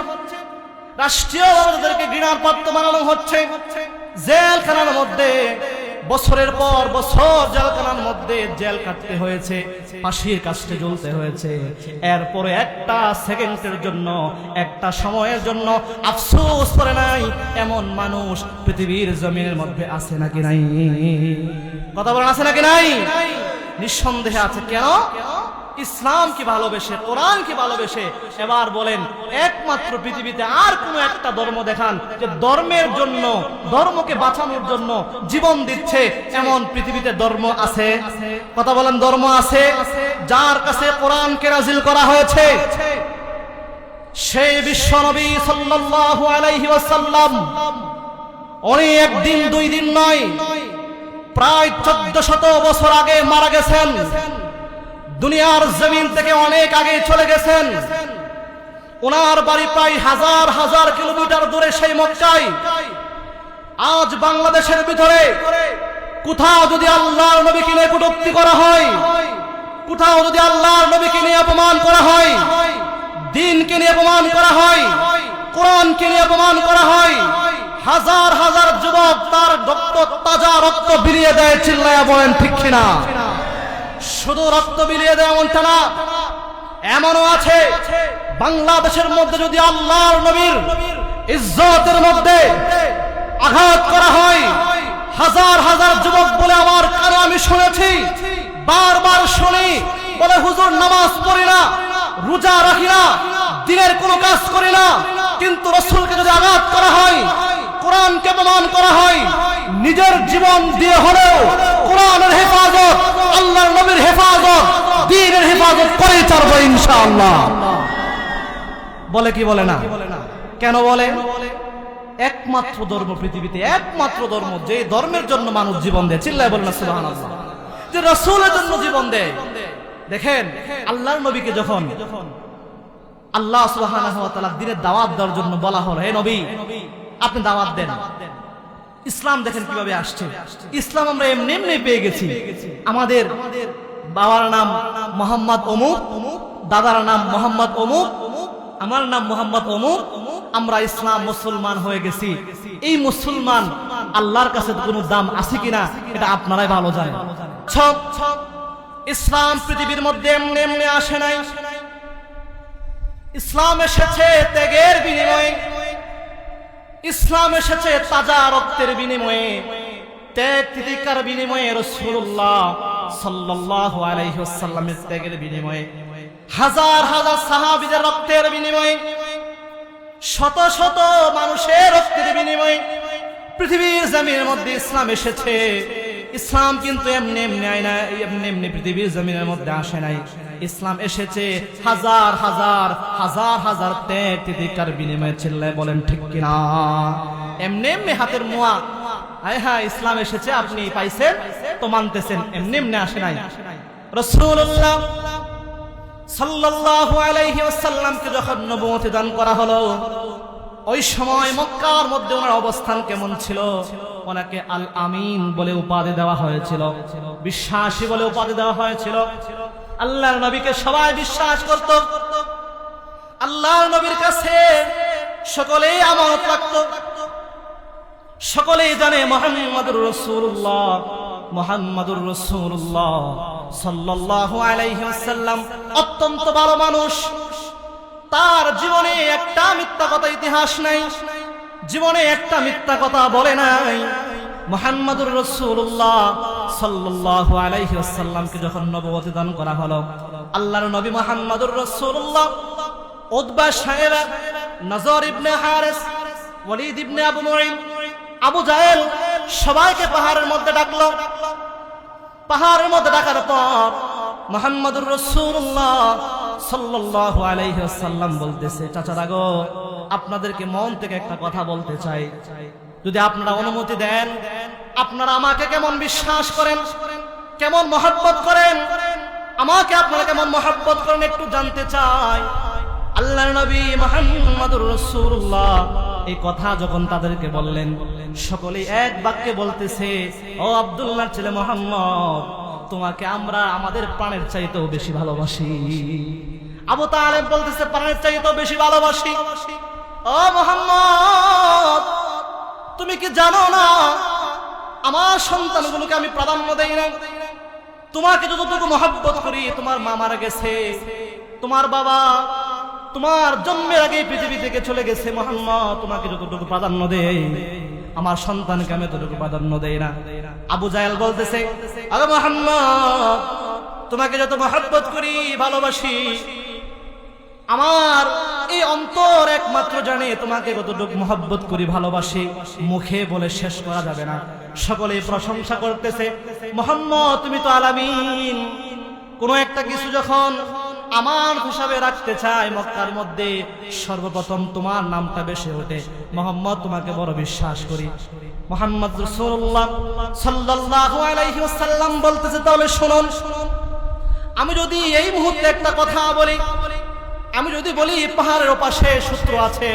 রাষ্ট্রীয় তাদেরকে ঘৃণার পাত্র বানানো হচ্ছে। জেলখানার মধ্যে বছরের পর বছর জেলখানার মধ্যে জেল কাটতে হয়েছে, ফাঁসির কাস্টে ঝুলতে হয়েছে। এরপরে একটা সেকেন্ডের জন্য, একটা সময়ের জন্য আফসোস করে নাই এমন মানুষ পৃথিবীর জমিনের মধ্যে আছে নাকি নাই? কথা বলেন, আছে নাকি নাই? নিঃসন্দেহে আছে। কেন? ইসলাম কি ভালোবেসে, কোরআন কি ভালোবেসে। এবার বলেন, একমাত্র পৃথিবীতে আর কোন একটা ধর্ম দেখান যে ধর্মের জন্য, ধর্মকে বাঁচানোর জন্য জীবন দিচ্ছে, এমন পৃথিবীতে ধর্ম আছে? কথা বলেন, ধর্ম আছে? যার কাছে কোরআনকে নাজিল করা হয়েছে সেই বিশ্বনবী সাল্লাল্লাহু আলাইহি ওয়াসাল্লাম, উনি একদিন দুই দিন নয়, প্রায় 1400 বছর আগে মারা গেছেন। দুনিয়ার জমিন থেকে অনেক আগে চলে গেছেন। ওনার বাড়ি প্রায় হাজার হাজার কিলোমিটার দূরে সেই মক্কায়। আজ বাংলাদেশের ভিতরে কোথাও যদি আল্লাহর নবীকে নিয়ে কটূক্তি করা হয়, কোথাও যদি আল্লাহর নবীকে নিয়ে অপমান করা হয়, দ্বীনকে নিয়ে অপমান করা হয়, কোরআনকে নিয়ে অপমান করা হয়, হাজার হাজার যুবক তার রক্ত, তাজা রক্ত বিলিয়ে দেয়। চিল্লায়া বলেন ঠিক কিনা? শুধু রক্ত বিলিয়ে দেয় এমনটা না, এমনও আছে বাংলাদেশের মধ্যে যদি আল্লাহর নবীর ইজ্জতের মধ্যে আঘাত করা হয়, হাজার হাজার যুবক বলে আমার কানে আমি শুনেছি, বারবার শুনি, বলে হুজুর নামাজ পড়ি না, রোজা রাখি না, দিনের কোনো কাজ করি না, কিন্তু রাসূলকে যদি আঘাত করা হয়, কোরআনকে অপমান করা হয়, নিজের জীবন দিয়ে হলেও কোরআনের হেফাজত, আল্লাহর নবীর হেফাজত, দ্বীনের হেফাজত করে ছাড়বো ইনশাআল্লাহ। বলে কি বলে না? কেন বলে? একমাত্র ধর্ম পৃথিবীতে, একমাত্র ধর্ম যে ধর্মের জন্য মানুষ জীবন দেয়, চিল্লায় বলেন না সুবহানাল্লাহ, যে রাসূলের জন্য জীবন দেয়। দেখেন আল্লাহর নবীকে যখন আল্লাহ সুবহানাহু ওয়া তাআলা দ্বীনের দাওয়াত দেওয়ার জন্য বলা হলো, হে নবী আপনি দাওয়াত দেন। ইসলাম দেখেন কিভাবে আসছে। ইসলাম আমরা এমনি এমনি পেয়ে গেছি। আমাদের বাবার নাম মোহাম্মদ অমুক, দাদার নাম মোহাম্মদ অমুক, আমার নাম মোহাম্মদ অমুক, আমরা ইসলাম মুসলমান হয়ে গেছি। এই মুসলমান আল্লাহর কাছে কোনো দাম আছে কিনা এটা আপনারাই ভালো জানেন। ইসলাম পৃথিবীর মধ্যে এমনি এমনি আসে নাই। ইসলাম এসেছে ত্যাগের বিনিময়ে, ইসলাম এসেছে তাজা রক্তের বিনিময়ে, ত্যাগ তিতিকার বিনিময়ে, রাসূলুল্লাহ সাল্লাল্লাহু আলাইহি ওয়াসাল্লামের ত্যাগের বিনিময়ে, হাজার হাজার সাহাবীদের রক্তের বিনিময়ে, শত শত মানুষের রক্তের বিনিময়ে পৃথিবীর জমিনের মধ্যে ইসলাম এসেছে। ইসলাম কিন্তু এমনি এমনি আয় না, এমনি এমনি পৃথিবীর জমিনের মধ্যে আসে নাই। ইসলাম এসেছে হাজার হাজার হাজার হাজার ত্যাগ তিতিকার বিনিময়ে, চিল্লায় বলেন ঠিক কিনা? এমনি এমনি হাতের মোয়া, হায় হায় ইসলাম এসেছে আপনি পাইছেন তো মানতেছেন, এমনি এমনি আসে নাই। রাসূলুল্লাহ সাল্লাল্লাহু আলাইহি ওয়াসাল্লামকে যখন নবুয়ত দান করা হলো, ওই সময় মক্কার মধ্যে ওনার অবস্থান কেমন ছিল? ওনাকে আল আমিন বলে উপাধি দেওয়া হয়েছিল, বিশ্বাসী বলে উপাধি দেওয়া হয়েছিল। আল্লাহর নবীকে সবাই বিশ্বাস করত, আল্লাহর নবীর কাছে সকলেই আমানত রাখত। সকলেই জানে মুহাম্মাদুর রাসূলুল্লাহ, মুহাম্মাদুর রাসূলুল্লাহ সাল্লাল্লাহু আলাইহি ওয়াসাল্লাম অত্যন্ত ভালো মানুষ। তার জীবনে একটা মিথ্যা কথা ইতিহাস নাই, জীবনে একটা মিথ্যা কথা বলে নাই। মুহাম্মাদুর রাসূলুল্লাহ সাল্লাল্লাহু আলাইহি ওয়াসাল্লামকে যখন নবুয়ত দান করা হলো, আল্লাহর নবী মুহাম্মাদুর রাসূলুল্লাহ উতবা, শায়বা, নজর ইবনে হারিস, ওয়ালিদ ইবনে আবু মুঈন, আবু জাহেল সবাইকে পাহাড়ের মধ্যে ডাকলো। পাহাড়ের মধ্যে ডাকার পর মুহাম্মাদুর রাসূলুল্লাহ সাল্লাল্লাহু আলাইহি ওয়াসাল্লাম বলতেছে, চাচারা গো, আপনাদেরকে মন থেকে একটা কথা বলতে চাই, যদি আপনারা অনুমতি দেন, আপনারা আমাকে কেমন বিশ্বাস করেন, কেমন মহব্বত করেন, আমাকে আপনারা কেমন মহব্বত করেন একটু জানতে চাই। আল্লাহর নবী মুহাম্মাদুর রাসূলুল্লাহ এই কথা যখন তাদেরকে বললেন, সকলেই এক বাক্যে বলতেছে, ও আব্দুল্লাহর ছেলে মুহাম্মদ, তোমাকে আমরা আমাদের প্রাণের চাইতেও বেশি ভালোবাসি। আবু তালেব বলতেছে, প্রাণের চাইতেও বেশি ভালোবাসি। ও মুহাম্মদ, তুমি কি জানো না আমার সন্তানগুলোকে আমি প্রাধান্য দেই না? তোমাকে যতটুকু মহব্বত করি, তোমার মা মারা গেছে, তোমার বাবা তোমার জন্মের আগে পৃথিবী থেকে চলে গেছে, মুহাম্মদ তোমাকে যতটুকু প্রাধান্য দেই, আমার সন্তানকে আমি ততটুকু প্রাধান্য দেই না। আবু জাহেল বলতেছে, আরে মুহাম্মদ, তোমাকে যত মহব্বত করি, ভালোবাসি, আমার এই অন্তর একমাত্র জানে তোমাকে কতটুকু মহব্বত করি, ভালোবাসি, মুখে বলে শেষ করা যাবে না। সকলেই প্রশংসা করতেছে, মুহাম্মদ তুমি তো আলামিন, কোন একটা কিছু যখন আমার হিসাবে রাখতে চাই, মক্কার মধ্যে সর্বপ্রথম তোমার নামটা বেশি ওঠে। মুহাম্মদ তোমাকে বড় বিশ্বাস করি। মুহাম্মদ রাসূলুল্লাহ সাল্লাল্লাহু আলাইহি ওয়াসাল্লাম বলতেছে, তাহলে শুনুন, আমি যদি এই মুহূর্তে একটা কথা বলি, আমি যদি বলি পাহাড়ের ওপাশে শত্রু আছে,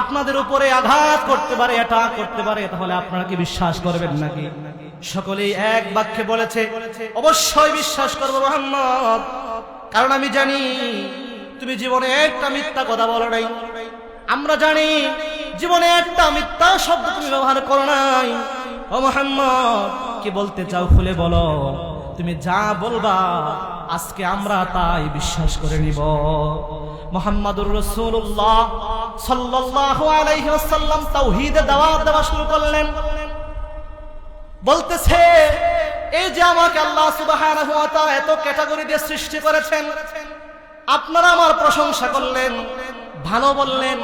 আপনাদের উপরে আঘাত করতে পারে, অ্যাটাক করতে পারে, তাহলে আপনারা কি বিশ্বাস করবেন নাকি? সকলেই এক বাক্যে বলেছে, অবশ্যই বিশ্বাস করবো মুহাম্মদ, কারণ আমি জানি তুমি জীবনে একটা মিথ্যা কথা বলো নাই, আমরা জানি জীবনে একটা মিথ্যা শব্দ তুমি ব্যবহার করো নাই। ও মুহাম্মদ, কি বলতে চাও খুলে বলো, তুমি যা বলবা আজকে আমরা তাই বিশ্বাস করে নিব। মুহাম্মাদুর রাসূলুল্লাহ সাল্লাল্লাহু আলাইহি ওয়াসাল্লাম তাওহীদের দাওয়াত দেওয়া শুরু করলেন। বলতেছে, এই যে আমাকে আল্লাহ সুবহানাহু ওয়া তাআলা এত ক্যাটাগরি দিয়ে সৃষ্টি করেছেন, আপনারা আমার প্রশংসা করলেন, ভালো বললেন,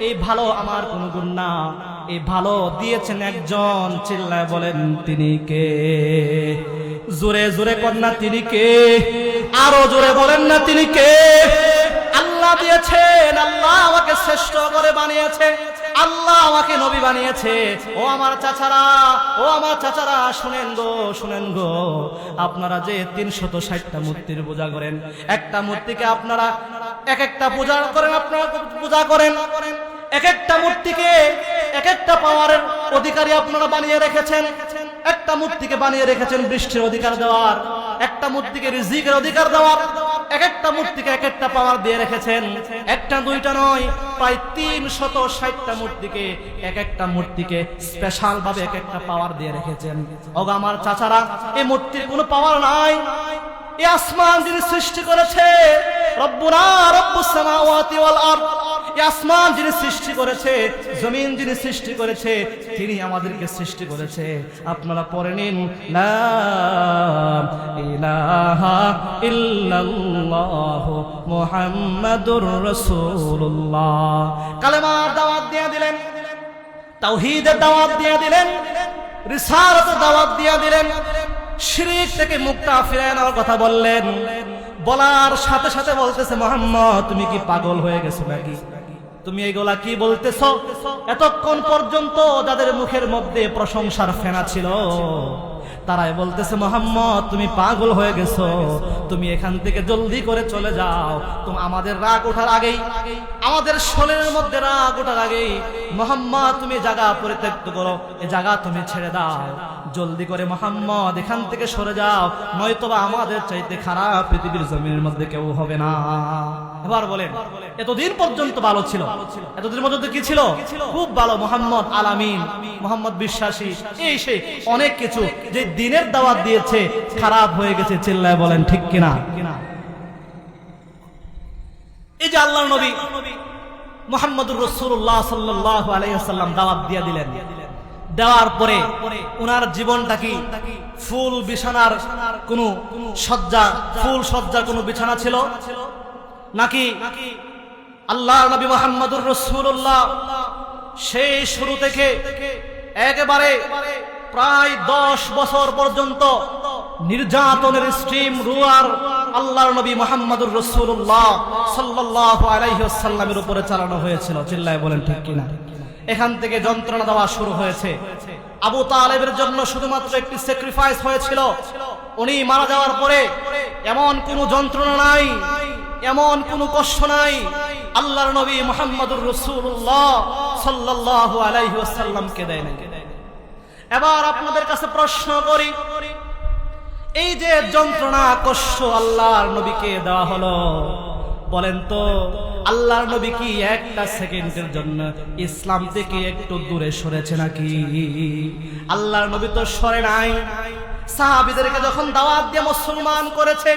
এই ভালো আমার কোনো গুণ না, এই ভালো দিয়েছেন একজন, চিল্লায় বলেন তিনি কে? জোরে জোরে কন্যা তিনি কে? আরো জোরে বলেন না তিনি কে? আল্লাহ দিয়েছেন, আল্লাহ আমাকে শ্রেষ্ঠ করে বানিয়েছে, আল্লাহ আমাকে নবী বানিয়েছে। ও আমার চাচারা শুনেন গো, আপনারা যে 360টা মূর্তির পূজা করেন, একটা মূর্তিকে আপনারা এক একটা পূজা করেন, এক একটা মূর্তিকে এক একটা পাওয়ারের অধিকারী আপনারা বানিয়ে রেখেছেন। একটা মূর্তিকে বানিয়ে রেখেছেন বৃষ্টির অধিকার দেওয়ার, একটা মূর্তিকে রিজিকের অধিকার দেওয়ার, এক একটা মূর্তিকে এক একটা পাওয়ার দিয়ে রেখেছেন। একটা দুইটা নয়, প্রায় 360টা মূর্তিকে এক একটা মূর্তিকে স্পেশাল ভাবে এক একটা পাওয়ার দিয়ে রেখেছেন। ওগো আমার চাচারা, এই মূর্তির কোনো পাওয়ার নাই। এই আসমান যিনি সৃষ্টি করেছে, রব্বুনা রব্বুস সামাওয়াতি ওয়াল আরদ, এই আসমান যিনি সৃষ্টি করেছে, জমিন যিনি সৃষ্টি করেছে, তিনি আমাদেরকে সৃষ্টি করেছে। আপনারা পড়ে নিন, লা ইলাহা ইল্লাল্লাহু মুহাম্মাদুর রাসূলুল্লাহ। কালেমার দাওয়াত দিয়ে দিলেন, তাওহীদের দাওয়াত দিয়ে দিলেন, রিসালাতের দাওয়াত দিয়ে দিলেন, শিরক থেকে মুক্তা ফিরিয়ে নেওয়ার কথা বললেন। বলার সাথে সাথে বলতেছে, মুহাম্মদ তুমি কি পাগল হয়ে গেছো নাকি? তুমি এগুলা কি বলতেছ? এতক্ষণ পর্যন্ত যাদের মুখের মধ্যে প্রশংসার ফেনা ছিল, তারাই বলতেছে, মুহাম্মদ তুমি পাগল হয়ে গেছো, তুমি এখান থেকে জলদি করে চলে যাও। তুমি আমাদের রাগ ওঠার আগেই, আমাদের শরীরের মধ্যে রাগ ওঠার আগেই মুহাম্মদ তুমি জায়গা পরিত্যক্ত করো, এই জায়গা তুমি ছেড়ে দাও, জলদি করে মুহাম্মদ এখান থেকে সরে যাও, নয়তোবা আমাদের চাইতে খারাপ পৃথিবীর জমিনের মধ্যে কেউ হবে না। এবার বলেন, এতদিন পর্যন্ত ভালো ছিল, এতদিন পর্যন্ত কি ছিল? খুব ভালো, মুহাম্মদ আলামিন, মুহাম্মদ বিশ্বাসী, এই সেই অনেক কিছু, যে দিনের দাওয়াত দিয়েছে খারাপ হয়ে গেছে। চিল্লায় বলেন ঠিক কিনা? এই যে আল্লাহর নবী মুহাম্মদুর রাসূলুল্লাহ সাল্লাল্লাহু আলাইহি ওয়াসাল্লাম দাওয়াত দিয়ে দিলেন, দেওয়ার পরে ওনার জীবনটা কি ফুল বিছানার কোনো সজ্জা, ফুল সজ্জার কোনো বিছানা ছিল নাকি? আল্লাহর নবী মুহাম্মদুর রাসূলুল্লাহ সেই শুরু থেকে একেবারে প্রায় 10 বছর পর্যন্ত নির্যাতনের স্ট্রিম রুয়ার আল্লাহর নবী মুহাম্মদুর রাসূলুল্লাহ সাল্লাল্লাহু আলাইহি ওয়াসাল্লামের উপরে চালানো হয়েছিল। চিল্লায় বলেন ঠিক কিনা? এখান থেকে যন্ত্রণা দেওয়া শুরু হয়েছে। আবু তালেবের জন্য শুধুমাত্র একটি স্যাক্রিফাইস হয়েছিল। উনি মারা যাওয়ার পরে এমন কোনো যন্ত্রণা নাই, এমন কোনো কষ্ট নাই আল্লাহর নবী মুহাম্মদুর রাসূলুল্লাহ সাল্লাল্লাহু আলাইহি ওয়াসাল্লামকে দেয় না। এবার আপনাদের কাছে প্রশ্ন করি, এই যে যন্ত্রণা কষ্ট আল্লাহর নবীকে দেওয়া হলো, বলেন তো আল্লাহর নবী কি একটা সেকেন্ডের জন্য ইসলাম থেকে একটু দূরে সরেছে নাকি? আল্লাহর নবী তো সরে নাই। সাহাবীদেরকে যখন দাওয়াত দিয়ে মুসলমান করেছে,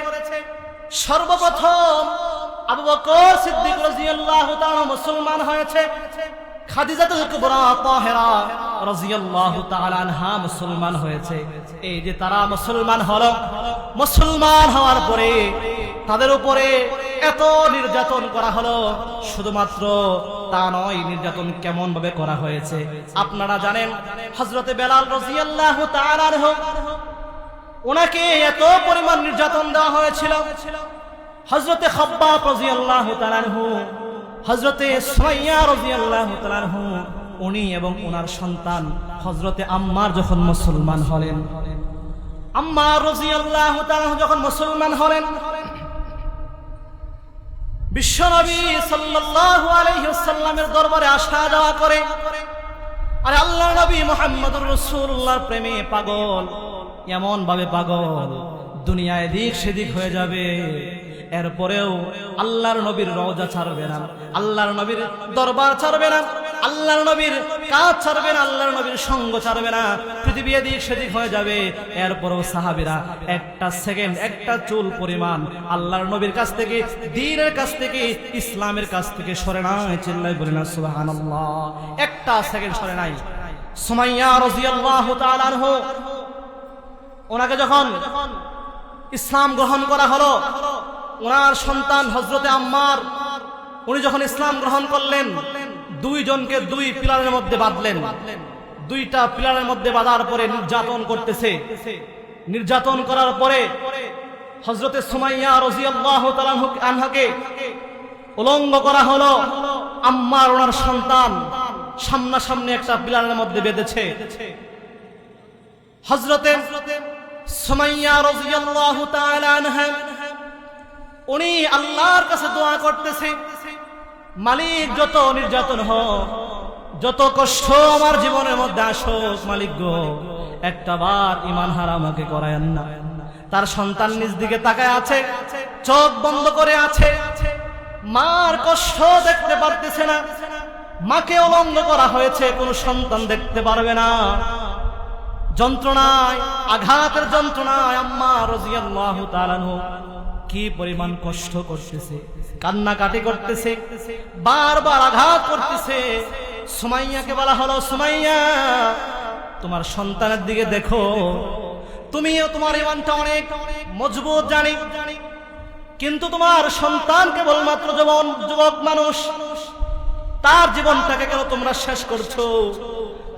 সর্বপ্রথম আবু বকর সিদ্দিক রাদিয়াল্লাহু তাআলা মুসলমান হয়েছে, খাদিজাতুল কুবরা তাহেরা রাদিয়াল্লাহু তাআলা আনহা মুসলমান হয়েছে। এই যে তারা মুসলমান হলো, মুসলমান হওয়ার পরে তাদের উপরে এত নির্যাতন করা হলো। শুধুমাত্র তা নয়, নির্যাতন কেমন ভাবে করা হয়েছে আপনারা জানেন। হযরতে বেলাল রাদিয়াল্লাহু তাআলা আনহু, ওনাকে এত পরিমাণ নির্যাতন দেওয়া হয়েছিল। হযরতে খাব্বাব রাদিয়াল্লাহু তাআলা আনহু, হযরতে সুমাইয়া রাদিয়াল্লাহু তাআলা আনহু, উনি এবং ওনার সন্তান হযরতে আম্মার যখন মুসলমান হলেন, আম্মার রাদিয়াল্লাহু তাআলা যখন মুসলমান হলেন, বিশ্বনবী সাল্লাল্লাহু আলাইহি ওয়াসাল্লামের দরবারে আসা যাওয়া করে। আর আল্লাহর নবী মুহাম্মদুর রাসূলুল্লাহর প্রেমে পাগল, এমন ভাবে পাগল দুনিয়ায় দিক সেদিক হয়ে যাবে। এরপরেও আল্লাহর নবীর রওজা ছাড়বে না, আল্লাহর নবীর দরবার ছাড়বে না, আল্লাহর নবীর কাজ ছাড়বে না, আল্লাহর নবীর সঙ্গ ছাড়বে না। পৃথিবী এদিক সেদিক হয়ে যাবে, এরপরও সাহাবীরা একটা সেকেন্ড, একটা চুল পরিমাণ আল্লাহর নবীর কাছ থেকে, দ্বীনের কাছ থেকে, ইসলামের কাছ থেকে সরে নাই। চিল্লায় বলেন না সুবহানাল্লাহ। একটা সেকেন্ড সরে নাই। সুমাইয়া রাদিয়াল্লাহু তাআলা আনহু, ওনাকে যখন ইসলাম গ্রহণ করা হলো, ওনার সন্তান হযরতে আম্মার, উনি যখন ইসলাম গ্রহণ করলেন, দুইজনকে দুই পিলারের মধ্যে বাঁধলেন। দুইটা পিলারের মধ্যে বাঁধার পরে নির্যাতন করতেছে। নির্যাতন করার পরে হযরতে সুমাইয়া রাদিয়াল্লাহু তাআলা আনহাকে উলঙ্গ করা হলো। আম্মার ওনার সন্তান সামনাসামনি একটা বিলালের মধ্যে বেঁধেছে। হযরতে সুমাইয়া রাদিয়াল্লাহু তাআলা আনহা উনি আল্লাহর কাছে দোয়া করতেছে, মালিক যত নির্যাতন হোক, যত কষ্ট আমার জীবনের মধ্যে আসুক, মালিক গো একটা বার ঈমান হারা আমাকে করায়েন না। তার সন্তান নিজ দিকে তাকায় আছে, চোখ বন্ধ করে আছে, মার কষ্ট দেখতে পারতেছে না। মাকে অলঙ্গ করা হয়েছে, কোনো সন্তান দেখতে পারবে না। যন্ত্রণায়, আঘাতের যন্ত্রণায় আম্মা রাদিয়াল্লাহু তাআলা কি পরিমাণ কষ্ট করতেছে, কান্নাকাটি করতেছে, বারবার আঘাত করতেছে। সুমাইয়াকে বলা হলো, সুমাইয়া তোমার সন্তানের দিকে দেখো, তুমিও তোমার ঈমানটা অনেক মজবুত জানি, কিন্তু তোমার সন্তান কেবলমাত্র যুবক মানুষ, তার জীবনটাকে কেন তোমরা শেষ করছো?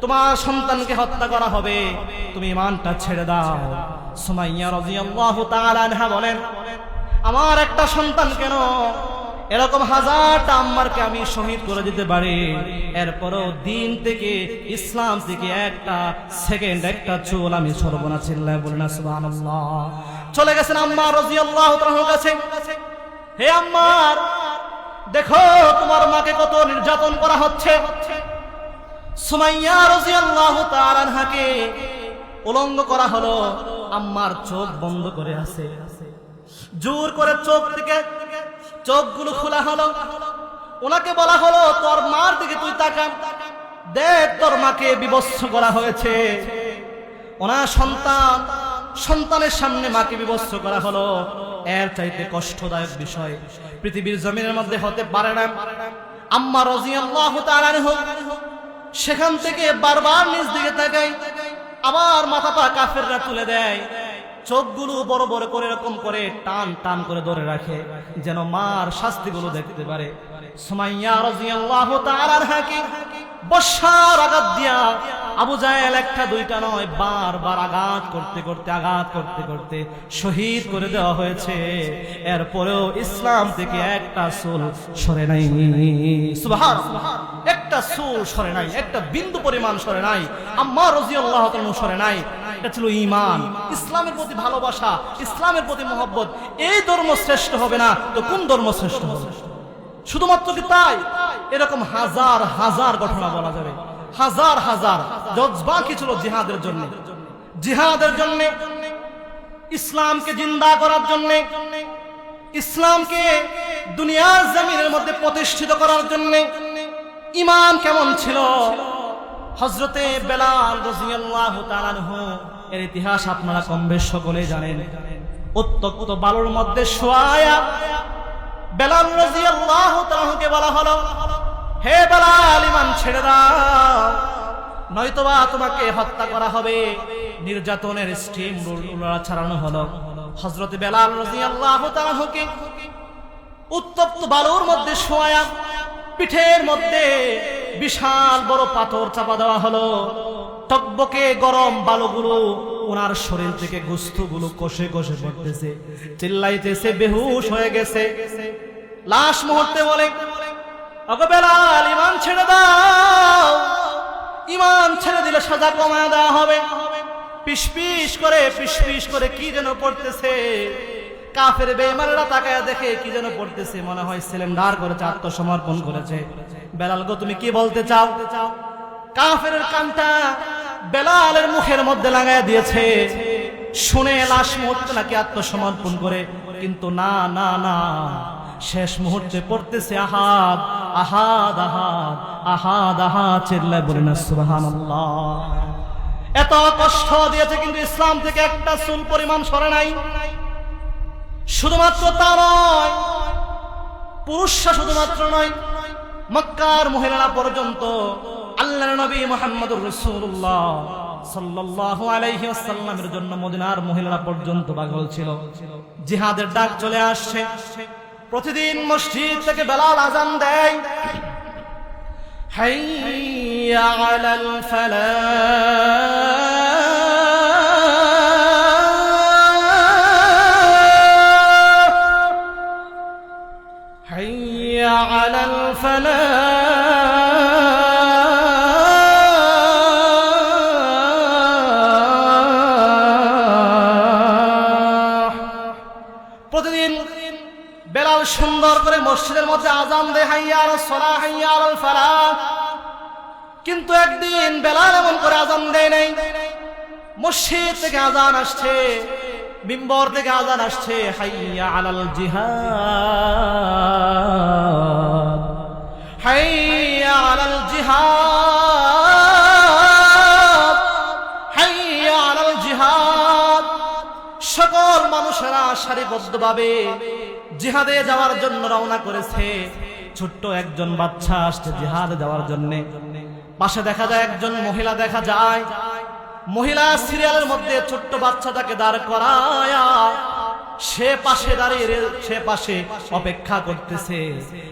তোমার সন্তানকে হত্যা করা হবে, তুমি ঈমানটা ছেড়ে দাও। সুমাইয়া রাদিয়াল্লাহু তাআলা আনহা বলেন, আমার একটা সন্তান কেন, এরকম হাজারটা আম্মারকে আমি শহীদ করে দিতে পারি, এরপরও দিন থেকে, ইসলাম থেকে একটা সেকেন্ড, একটা চুল আমি সরব না। চিল্লায় বলেন না সুবহানাল্লাহ। চলে গেছেন আম্মার রাদিয়াল্লাহু তাআলার কাছে, হে আম্মার দেখো তোমার মাকে কত নির্যাতন করা হচ্ছে। সুমাইয়া রাদিয়াল্লাহু তাআলা আনহাকে উলঙ্গ করা হলো, আম্মার চোখ বন্ধ করে আছে, জোর করে চোখ থেকে চোখগুলো খোলা হলো। ওনাকে বলা হলো, তোর মার দিকে তুই তাকা, দেখ তোর মাকে বিভৎস করা হয়েছে। ওনার সন্তানের সামনে মাকে বিভৎস করা হলো। এর চাইতে কষ্টদায়ক বিষয় পৃথিবীর জমিনের মধ্যে হতে পারে না। আম্মা রাদিয়াল্লাহু তাআলা আনহা সেখান থেকে বারবার নিজ দিকে তাকায়, আবার মাথাটা কাফেররা তুলে দেয়, চোখগুলো বড় বড় করে এরকম করে টান টান করে ধরে রাখে, যেন মার শাস্তিগুলো দেখতে পারে। সুমাইয়া রাদিয়াল্লাহু তাআলা আনহাকে বর্ষার আঘাত দিয়া আবু জাহেল একটা দুইটা নয়, বারবার আঘাত করতে করতে শহীদ করে দেওয়া হয়েছে। এরপরেও ইসলাম থেকে একটা চুল সরে নাই। সুবহানাল্লাহ, একটা চুল সরে নাই, একটা বিন্দু পরিমাণ সরে নাই। আম্মা রাদিয়াল্লাহু তাআলা সরে নাই। এটা ছিল ঈমান, ইসলামের প্রতি ভালোবাসা, ইসলামের প্রতি মহব্বত। এই ধর্ম শ্রেষ্ঠ হবে না তো কোন ধর্ম শ্রেষ্ঠ হবে? শুধুমাত্র কি তাই? এরকম হাজার হাজার ঘটনা বলা যাবে, হাজার হাজার জজবা কি ছিল জিহাদের জন্য, ইসলামকে জিন্দা করার জন্য, ইসলামকে দুনিয়ার জমিনের মধ্যে প্রতিষ্ঠিত করার জন্য। ঈমান কেমন ছিল? হযরতে বেলাল রাদিয়াল্লাহু তাআলা আনহু এর ইতিহাস আপনারা কম বেশ সকলেই জানেন। উত্তপ্ত বালুর মধ্যে শোয়া বেলাল রাদিয়াল্লাহু তাআলাকে বলা হলো, হে বেলাল ঈমান ছেড়ে দাও, নয়তোবা তোমাকে হত্যা করা হবে। নির্যাতনের স্টিম রোলার ছাড়ানো হলো। হযরতে বেলাল রাদিয়াল্লাহু তাআলাকে উত্তপ্ত বালুর মধ্যে শোয়া, পিঠের মধ্যে বিশাল বড় পাথর চাপা দেওয়া হলো। টকবকে গরম বালুগুলো ওনার শরীর থেকে গোশতগুলো কষে কষে পড়তেছে, চিল্লাইতেছে, বেহুশ হয়ে গেছে। লাশ মুহূর্তে বলে, ওগো বেলাল ঈমান ছেড়ে দাও, ঈমান ছেড়ে দিলে সাজা কমায় দেওয়া হবে। পিশপিশ করে কি যেন পড়তেছে। কাফের বেঈমানরা তাকায়া দেখে কি যেন পড়তেছে, মনে হয় সিলিন্ডার করেছে, আত্মসমর্পণ করেছে। বেলাল গো তুমি কি বলতে চাও? কাফের কানটা বেলালের মুখের মধ্যে লাগায়া দিয়েছে। শুনে লাশ মুহূর্তে নাকি আত্মসমর্পণ করে, কিন্তু না না না, শেষ মুহূর্তে পড়তেছে আহাদ আহাদ আহাদ আহাদ আহাদ, চিল্লায় বলেন সুবহানাল্লাহ। এত কষ্ট দিয়েছে কিন্তু ইসলাম থেকে একটা চুল পরিমাণ সরে নাই। শুধুমাত্র তা নয়, পুরুষরা শুধুমাত্র নয়, মক্কার মহিলারা পর্যন্ত আল্লাহর নবী মুহাম্মদুর রাসূলুল্লাহ সাল্লাল্লাহু আলাইহি ওয়াসাল্লামের জন্য মদিনার মহিলারা পর্যন্ত পাগল ছিল। জিহাদের ডাক চলে আসছে। প্রতিদিন মসজিদ থেকে বেলাল আযান দেয়, হাইয়া আলাল ফালাহ, হাইয়া আলাল ফালাহ। মধ্যে আযান দেয় হাইয়া আলাস সালাহ হাইয়া আলাল ফালাহ, কিন্তু একদিন বেলাল এমন করে আযান দেয় নাই। মসজিদ থেকে আযান আসছে, মিম্বর থেকে আযান আসছে, হাইয়া আলাল জিহাদ, হাইয়া আলাল জিহাদ, হাইয়া আলাল জিহাদ। সকল মানুষেরা সারিবদ্ধভাবে জিহাদে যাওয়ার জন্য রওনা করেছে। ছোট্ট একজন বাচ্চা আসছে জিহাদে যাওয়ার জন্য। পাশে দেখা যায় একজন মহিলা, দেখা যায় মহিলা সিরিয়ালের মধ্যে ছোট্ট বাচ্চাটাকে দাঁড় করায়া সে পাশে দাঁড়িয়ে, সে পাশে অপেক্ষা করতেছে।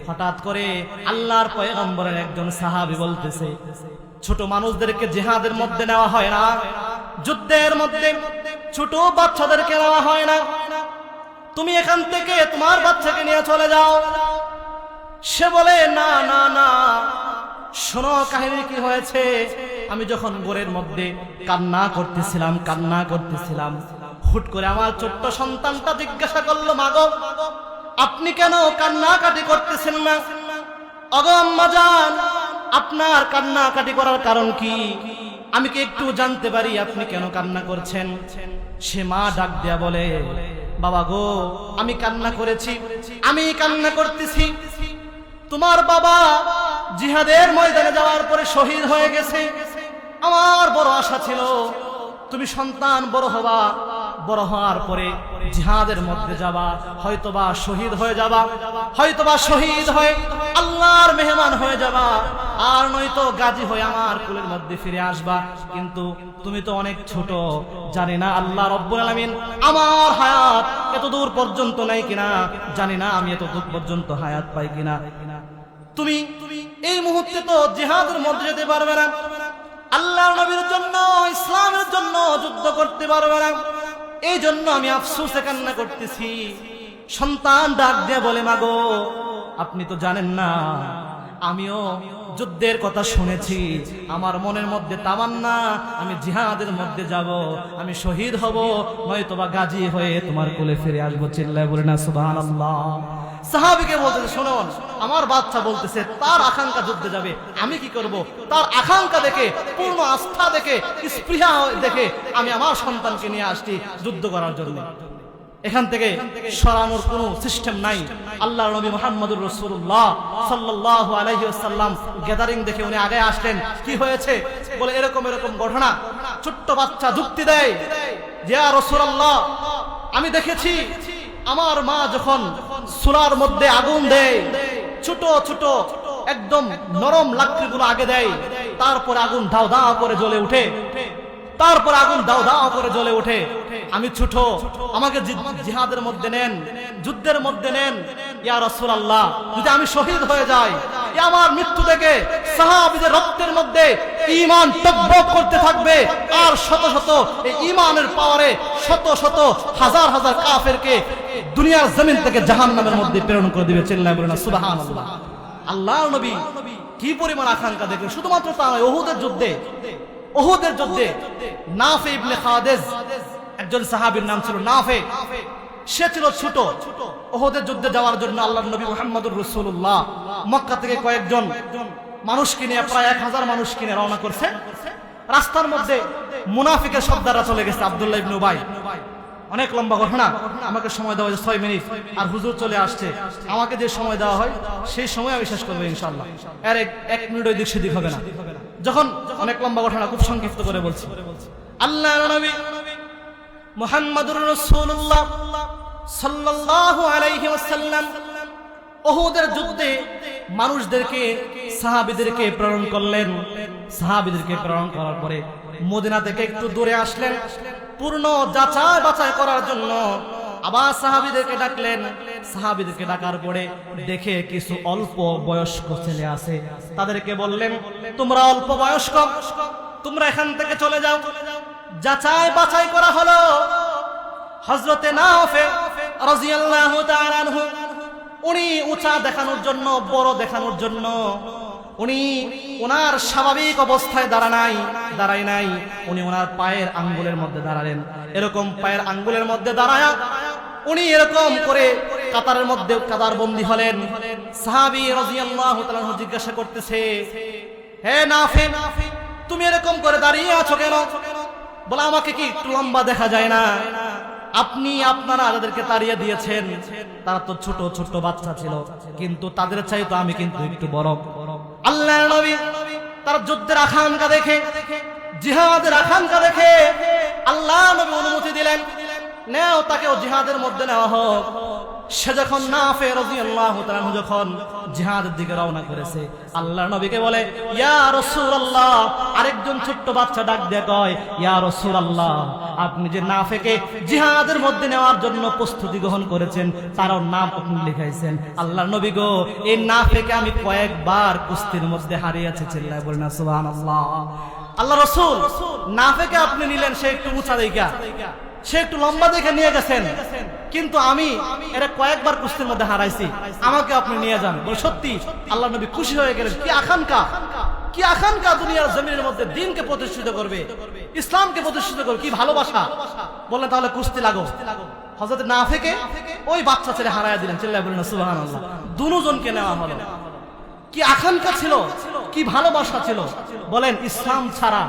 হঠাৎ করে আল্লাহর পয়গম্বরের একজন সাহাবী বলতেছে, ছোট মানুষদেরকে জিহাদের মধ্যে নেওয়া হয় না, যুদ্ধের মধ্যে ছোট বাচ্চাদেরকে নেওয়া হয় না, তুমি এখান থেকে তোমার বাচ্চাকে নিয়ে চলে যাও। সে বলে, না না না, শোনো কাহিনী কি হয়েছে। আমি যখন ঘরের মধ্যে কান্না করতেছিলাম, হুট করে আমার ছোট্ট সন্তানটা জিজ্ঞাসা করলো, মাগো আপনি কেন কান্নাকাটি করতেছেন না? ওগো আম্মা জান, আপনার কান্নাকাটি করার কারণ কি? আমি কি একটু জানতে পারি আপনি কেন কান্না করছেন? সে মা ডাক দিয়া বলে, বাবা গো, আমি কান্না করতেছি, তোমার বাবা জিহাদের ময়দানে যাওয়ার পরে শহীদ হয়ে গেছে। আমার বড় আশা ছিল তুমি সন্তান বড় হবা, বড় হওয়ার পরে জিহাদের মধ্যে যাবা, হয়তোবা শহীদ হয়ে যাবা, হয়তোবা শহীদ হয়ে আল্লাহর মেহমান হয়ে যাবা, আর নয়তো গাজী হয়ে আমার কুলের মধ্যে ফিরে আসবা। কিন্তু তুমি তো অনেক ছোট, জানি না আল্লাহ রব্বুল আলামিন আমার হায়াত এত দূর পর্যন্ত নেই কিনা, জানি না আমি এত দূর পর্যন্ত হায়াত পাই কিনা। তুমি এই মুহূর্তে তো জিহাদের মধ্যে যেতে পারবে না, আল্লাহর নবীর জন্য, ইসলামের জন্য যুদ্ধ করতে পারবে না। এই জন্য আমি আফসোসে কান্না করতেছি। সন্তান ডাক দিয়ে বলে, মাগো আপনি তো জানেন না, আমিও যুদ্ধের কথা শুনেছি, আমার মনের মধ্যে তামান্না আমি জিহাদের মধ্যে যাব, আমি শহীদ হব, নয়তোবা গাজী হয়ে তোমার কোলে ফিরে আসবো। চিল্লায় বলে না সুবহানাল্লাহ। সাহাবীকে বলতেছে, শুনুন, আমার বাচ্চা বলতেছে তার আকাঙ্ক্ষা যুদ্ধে যাবে, আমি কি করব? তার আকাঙ্ক্ষা দেখে, পূর্ণ আস্থা দেখে, স্পৃহা দেখে আমি আমার সন্তানকে নিয়ে আসছি যুদ্ধ করার জন্য। এখান থেকে সরানোর কোনো সিস্টেম নাই। আল্লাহর নবী মুহাম্মদুর রাসূলুল্লাহ সাল্লাল্লাহু আলাইহি ওয়াসাল্লাম গ্যাদারিং দেখে উনি আগে আসলেন। কি হয়েছে বলে, এরকম এরকম ঘটনা। ছোট্ট বাচ্চা যুক্তি দেয়, ইয়া রাসূলুল্লাহ, আমি দেখেছি আমার মা যখন চুলার মধ্যে আগুন দেয়, ছোট ছোট একদম নরম লাকড়িগুলো আগে দেয়, তারপরে আগুন দাও দাও করে জ্বলে উঠে, তারপর আগুন দাও দাও করে জ্বলে ওঠে। আমি ছোট, আমাকে জিহাদের মধ্যে নেন, যুদ্ধের মধ্যে নেন। ইয়া রাসূলুল্লাহ, যদি আমি শহীদ হয়ে যাই, আমার মৃত্যু দেখে সাহাবীদের রক্তের মধ্যে ঈমান টকবক করতে থাকবে, আর শত শত এই ঈমানের পাওয়ারে শত শত হাজার হাজার কাফেরকে দুনিয়ার জমিন থেকে জাহান্নামের মধ্যে প্রেরণ করে দিবে। চিল্লায় বলেন সুবহানাল্লাহ। আল্লাহর নবী কি পরিমাণ আকাঙ্ক্ষা দেখেন। শুধুমাত্র তা নয়, উহুদের যুদ্ধে নাফে ইবনে খাদেজ, একজন সাহাবীর নাম ছিল নাফে, সে ছিল ছোট। উহুদের যুদ্ধে যাওয়ার জন্য আল্লাহর নবী মুহাম্মদুর রাসূলুল্লাহ মক্কা থেকে কয়েকজন মানুষকে নিয়ে, প্রায় 1000 মানুষকে নিয়ে রওনা করছে। রাস্তার মধ্যে মুনাফিকের সর্দাররা চলে গেছে, আব্দুল্লাহ ইবনে উবাই। অনেক লম্বা ঘটনা, আমাকে সময় দেওয়া হয়েছে 6 মিনিট, আর হুজুর চলে আসছে। আমাকে যে সময় দেওয়া হয় সেই সময় আমি শেষ করবো ইনশাআল্লাহ, আর 1 মিনিট ওই দিক সেদিক হবে না। যখন অনেক লম্বা ঘটনা, খুব সংক্ষিপ্ত করে বলছি। আল্লাহর নবী মুহাম্মদুর রাসূলুল্লাহ সাল্লাল্লাহু আলাইহি ওয়াসাল্লাম উহুদের যুদ্ধে মানুষদেরকে, সাহাবীদেরকে প্রেরণ করলেন। সাহাবীদেরকে প্রেরণ করার পরে মদিনা থেকে একটু দূরে আসলেন পূর্ণ যাচাই বাছাই করার জন্য। আবার সাহাবীদেরকে ডাকলেন। সাহাবীদেরকে ডাকার পরে দেখে কিছু অল্প বয়স্ক ছেলে আছে, তাদেরকে বললেন, তোমরা অল্প বয়স্ক, তোমরা এখান থেকে চলে যাও। যাচাই বাছাই করা হলো। হযরতে নাফে রাদিয়াল্লাহু তাআলা আনহু, উনি উঁচা দেখানোর জন্য, বড় দেখানোর জন্য উনি ওনার স্বাভাবিক অবস্থায় দাঁড়ায় নাই, উনি ওনার পায়ের আঙ্গুলের মধ্যে দাঁড়ালেন। এরকম পায়ের আঙ্গুলের মধ্যে দাঁড়ায়া উনি এরকম করে কাতারের মধ্যে কাতারবন্দী হলেন। সাহাবী রাদিয়াল্লাহু তাআলা জিজ্ঞাসা করতেছে, হে নাফি, তুমি এরকম করে দাঁড়িয়ে আছো কেন? বলে, আমাকে কি একটু লম্বা দেখা যায় না? আপনারা যাদেরকে তাড়িয়ে দিয়েছেন তারা তো ছোট ছোট বাচ্চা ছিল, কিন্তু তাদের চাইতো আমি কিন্তু একটু বড়। আল্লাহর নবী তার যুদ্ধের আকাঙ্ক্ষা দেখে, জিহাদের আকাঙ্ক্ষা দেখে আল্লাহ নবী অনুমতি দিলেন, নেও তাকেও জিহাদের মধ্যে নেওয়া হোক। সে যখন নাফে রাদিয়াল্লাহু তাআলা যখন জিহাদের দিকে রওনা করেছে, আল্লাহর নবীকে বলে, ইয়া রাসূলুল্লাহ, আরেকজন ছোট্ট বাচ্চা ডাক দিয়ে কয়, ইয়া রাসূলুল্লাহ, আপনি যে নাফেকে জিহাদের মধ্যে নেওয়ার জন্য প্রস্তুতি গ্রহণ করেছেন তার নাম আপনি লিখাইছেন। আল্লাহর নবী গো, এই নাফেকে আমি কয়েকবার কুস্তির মধ্যে হারিয়েছি। চিল্লায় বলেন না সুবহানাল্লাহ। আল্লাহ রাসূল নাফেকে আপনি নিলেন, সে একটু উঁচা দেখা, সে একটু লম্বা দেখে নিয়ে গেছেন, কিন্তু আমি এরা কয়েকবার কুস্তির মধ্যে হারাইছি, আমাকে আপনি নিয়ে যান। বলে, সত্যি? আল্লাহ নবী খুশি হয়ে গেলেন। কি আকাঙ্ক্ষা দুনিয়ার জমিনের মধ্যে দিনকে প্রতিষ্ঠিত করবে, ইসলামকে প্রতিষ্ঠিত করবে, কি ভালোবাসা। বললেন, তাহলে কুস্তি লাগো। হযরত নাফেকে ওই বাচ্চা ছেলে হারায়া দিলেন। চিল্লায় বলেন সুবহানাল্লাহ। দুজনকে নেওয়া হলো। কি আকাঙ্ক্ষা ছিল, কি ভালোবাসা ছিল। বলেন, ইসলাম ছাড়া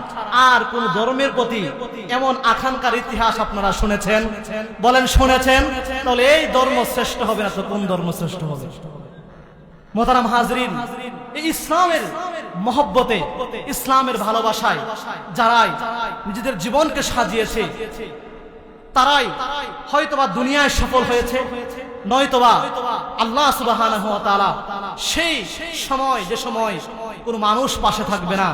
আর কোন ধর্মের প্রতি এমন আকাঙ্ক্ষার ইতিহাস আপনারা শুনেছেন? বলেন, শুনেছেন? তাহলে এই ধর্ম শ্রেষ্ঠ হবে না তো কোন ধর্ম শ্রেষ্ঠ হবে? মোহতারাম হাজরিন, এই ইসলামের মহব্বতে, ইসলামের ভালোবাসায় যারাই নিজেদের জীবনকে সাজিয়েছে তারাই হয়তোবা দুনিয়ায় সফল হয়েছে, নয়তোবা আল্লাহ সুবহানাহু ওয়া তাআলা সেই সময়, যে সময় কোন মানুষ পাশে থাকবে না,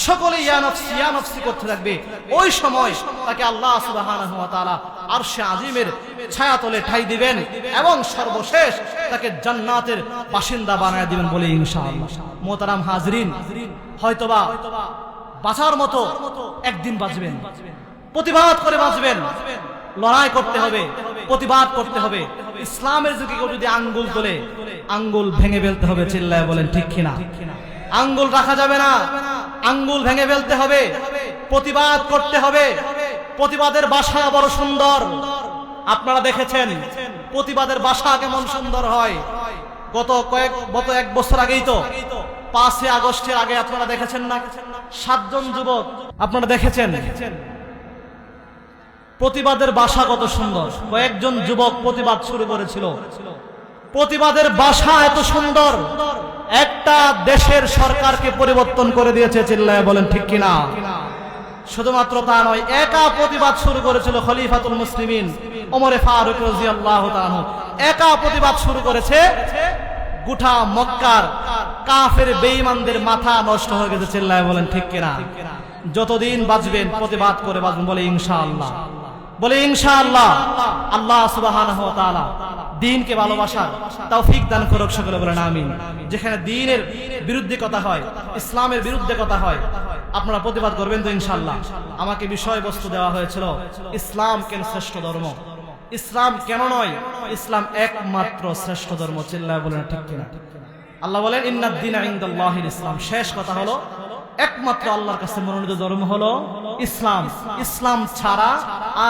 সকলে ইয়া নফসি ইয়া নফসি করতে থাকবে, ওই সময় তাকে আল্লাহ সুবহানাহু ওয়া তাআলা আরশে আজিমের ছায়াতলে ঠাঁই দিবেন এবং সর্বশেষ তাকে জান্নাতের বাসিন্দা বানায় দিবেন বলে ইনশাআল্লাহ। মোহতারাম হাজরিন, হয়তোবা বাঁচার মতো একদিন বাঁচবেন, প্রতিবাদ করে বাঁচবেন, লড়াই করতে হবে, প্রতিবাদ করতে হবে। ইসলামের যুগে কেউ যদি আঙ্গুল তোলে, আঙ্গুল ভেঙে ফেলতে হবে। চিল্লায় বলেন ঠিক কিনা? আঙ্গুল রাখা যাবে না, আঙ্গুল ভেঙে ফেলতে হবে, প্রতিবাদ করতে হবে। প্রতিবাদের ভাষা বড় সুন্দর, আপনারা দেখেছেন প্রতিবাদের ভাষা কেমন সুন্দর হয়। গত এক বছর আগেই তো 5 আগস্টের আগে আপনারা দেখেছেন না, 7 জন যুবক, আপনারা দেখেছেন প্রতিবাদের ভাষা কত সুন্দর। কয়েকজন যুবক প্রতিবাদ শুরু করেছিল, প্রতিবাদের ভাষা এত সুন্দর, একটা দেশের সরকারকে পরিবর্তন করে দিয়েছে। চিল্লায় বলেন ঠিক কিনা? শুধুমাত্র তা নয়, একা প্রতিবাদ শুরু করেছিল খলিফাতুল মুসলিমিন ওমর ফারুক রাদিয়াল্লাহু তাআলা। একা প্রতিবাদ শুরু করেছে, গোটা মক্কার কাফের বেঈমানদের মাথা নষ্ট হয়ে গেছে। চিল্লায় বলেন ঠিক কিনা? যতদিন বাঁচবেন প্রতিবাদ করে বাঁচবেন বলে ইনশাআল্লাহ, বলে ইনশাআল্লাহ। আল্লাহ সুবহানাহু ওয়া তাআলা দ্বীনকে ভালোবাসার তৌফিক দান করুক, সকলে বলেন আমিন। যেখানে দ্বীনের বিরুদ্ধে কথা হয়, ইসলামের বিরুদ্ধে কথা হয়, আপনারা প্রতিবাদ করবেন তো ইনশাআল্লাহ। আমাকে বিষয়বস্তু দেওয়া হয়েছিল ইসলাম কেন শ্রেষ্ঠ ধর্ম, ইসলাম কেন নয়, ইসলাম একমাত্র শ্রেষ্ঠ ধর্ম। চিল্লায় বলেন ঠিক কিনা? আল্লাহ বলেন ইন্নাদ দীনা ইনদাল্লাহিল ইসলাম। শেষ কথা হলো একমাত্র আল্লাহর কাছে মনোনীত ধর্ম হলো ইসলাম। ইসলাম ছাড়া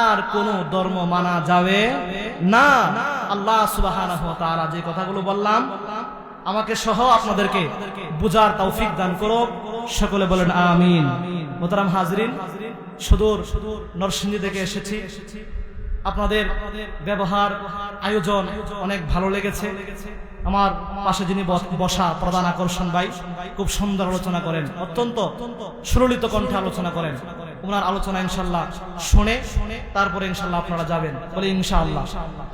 আর কোন ধর্ম মানা যাবে না। আল্লাহ সুবহানাহু ওয়া তাআলা যে কথাগুলো বললাম আমাকে সহ আপনাদেরকে বুঝার তৌফিক দান করুক, সকলে বলেন আমিন। মোহতারাম হাজরিন, সুদূর নরসিংদী থেকে এসেছি, আপনাদের ব্যবহার, আয়োজন অনেক ভালো লেগেছে। আমার পাশে যিনি বসা প্রধান আকর্ষণ ভাই খুব সুন্দর আলোচনা করেন, অত্যন্ত সুললিত কণ্ঠে আলোচনা করেন। ওনার আলোচনা ইনশাআল্লাহ শুনে তারপরে ইনশাআল্লাহ আপনারা যাবেন বলে ইনশাআল্লাহ।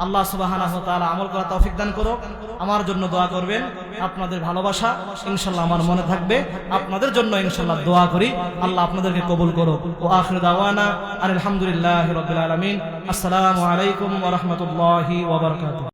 আল্লাহ সুবহানাহু ওয়া তাআলা আমল করার তৌফিক দান করুক। আমার জন্য দোয়া করবেন, আপনাদের ভালোবাসা ইনশাআল্লাহ আমার মনে থাকবে, আপনাদের জন্য ইনশাআল্লাহ দোয়া করি। আল্লাহ আপনাদেরকে কবুল করুক। ওয়া আখিরু দাওয়ানা আলহামদুলিল্লাহি রাব্বিল আলামিন। আসসালামু আলাইকুম ওয়া রাহমাতুল্লাহি ওয়া বারাকাতুহু।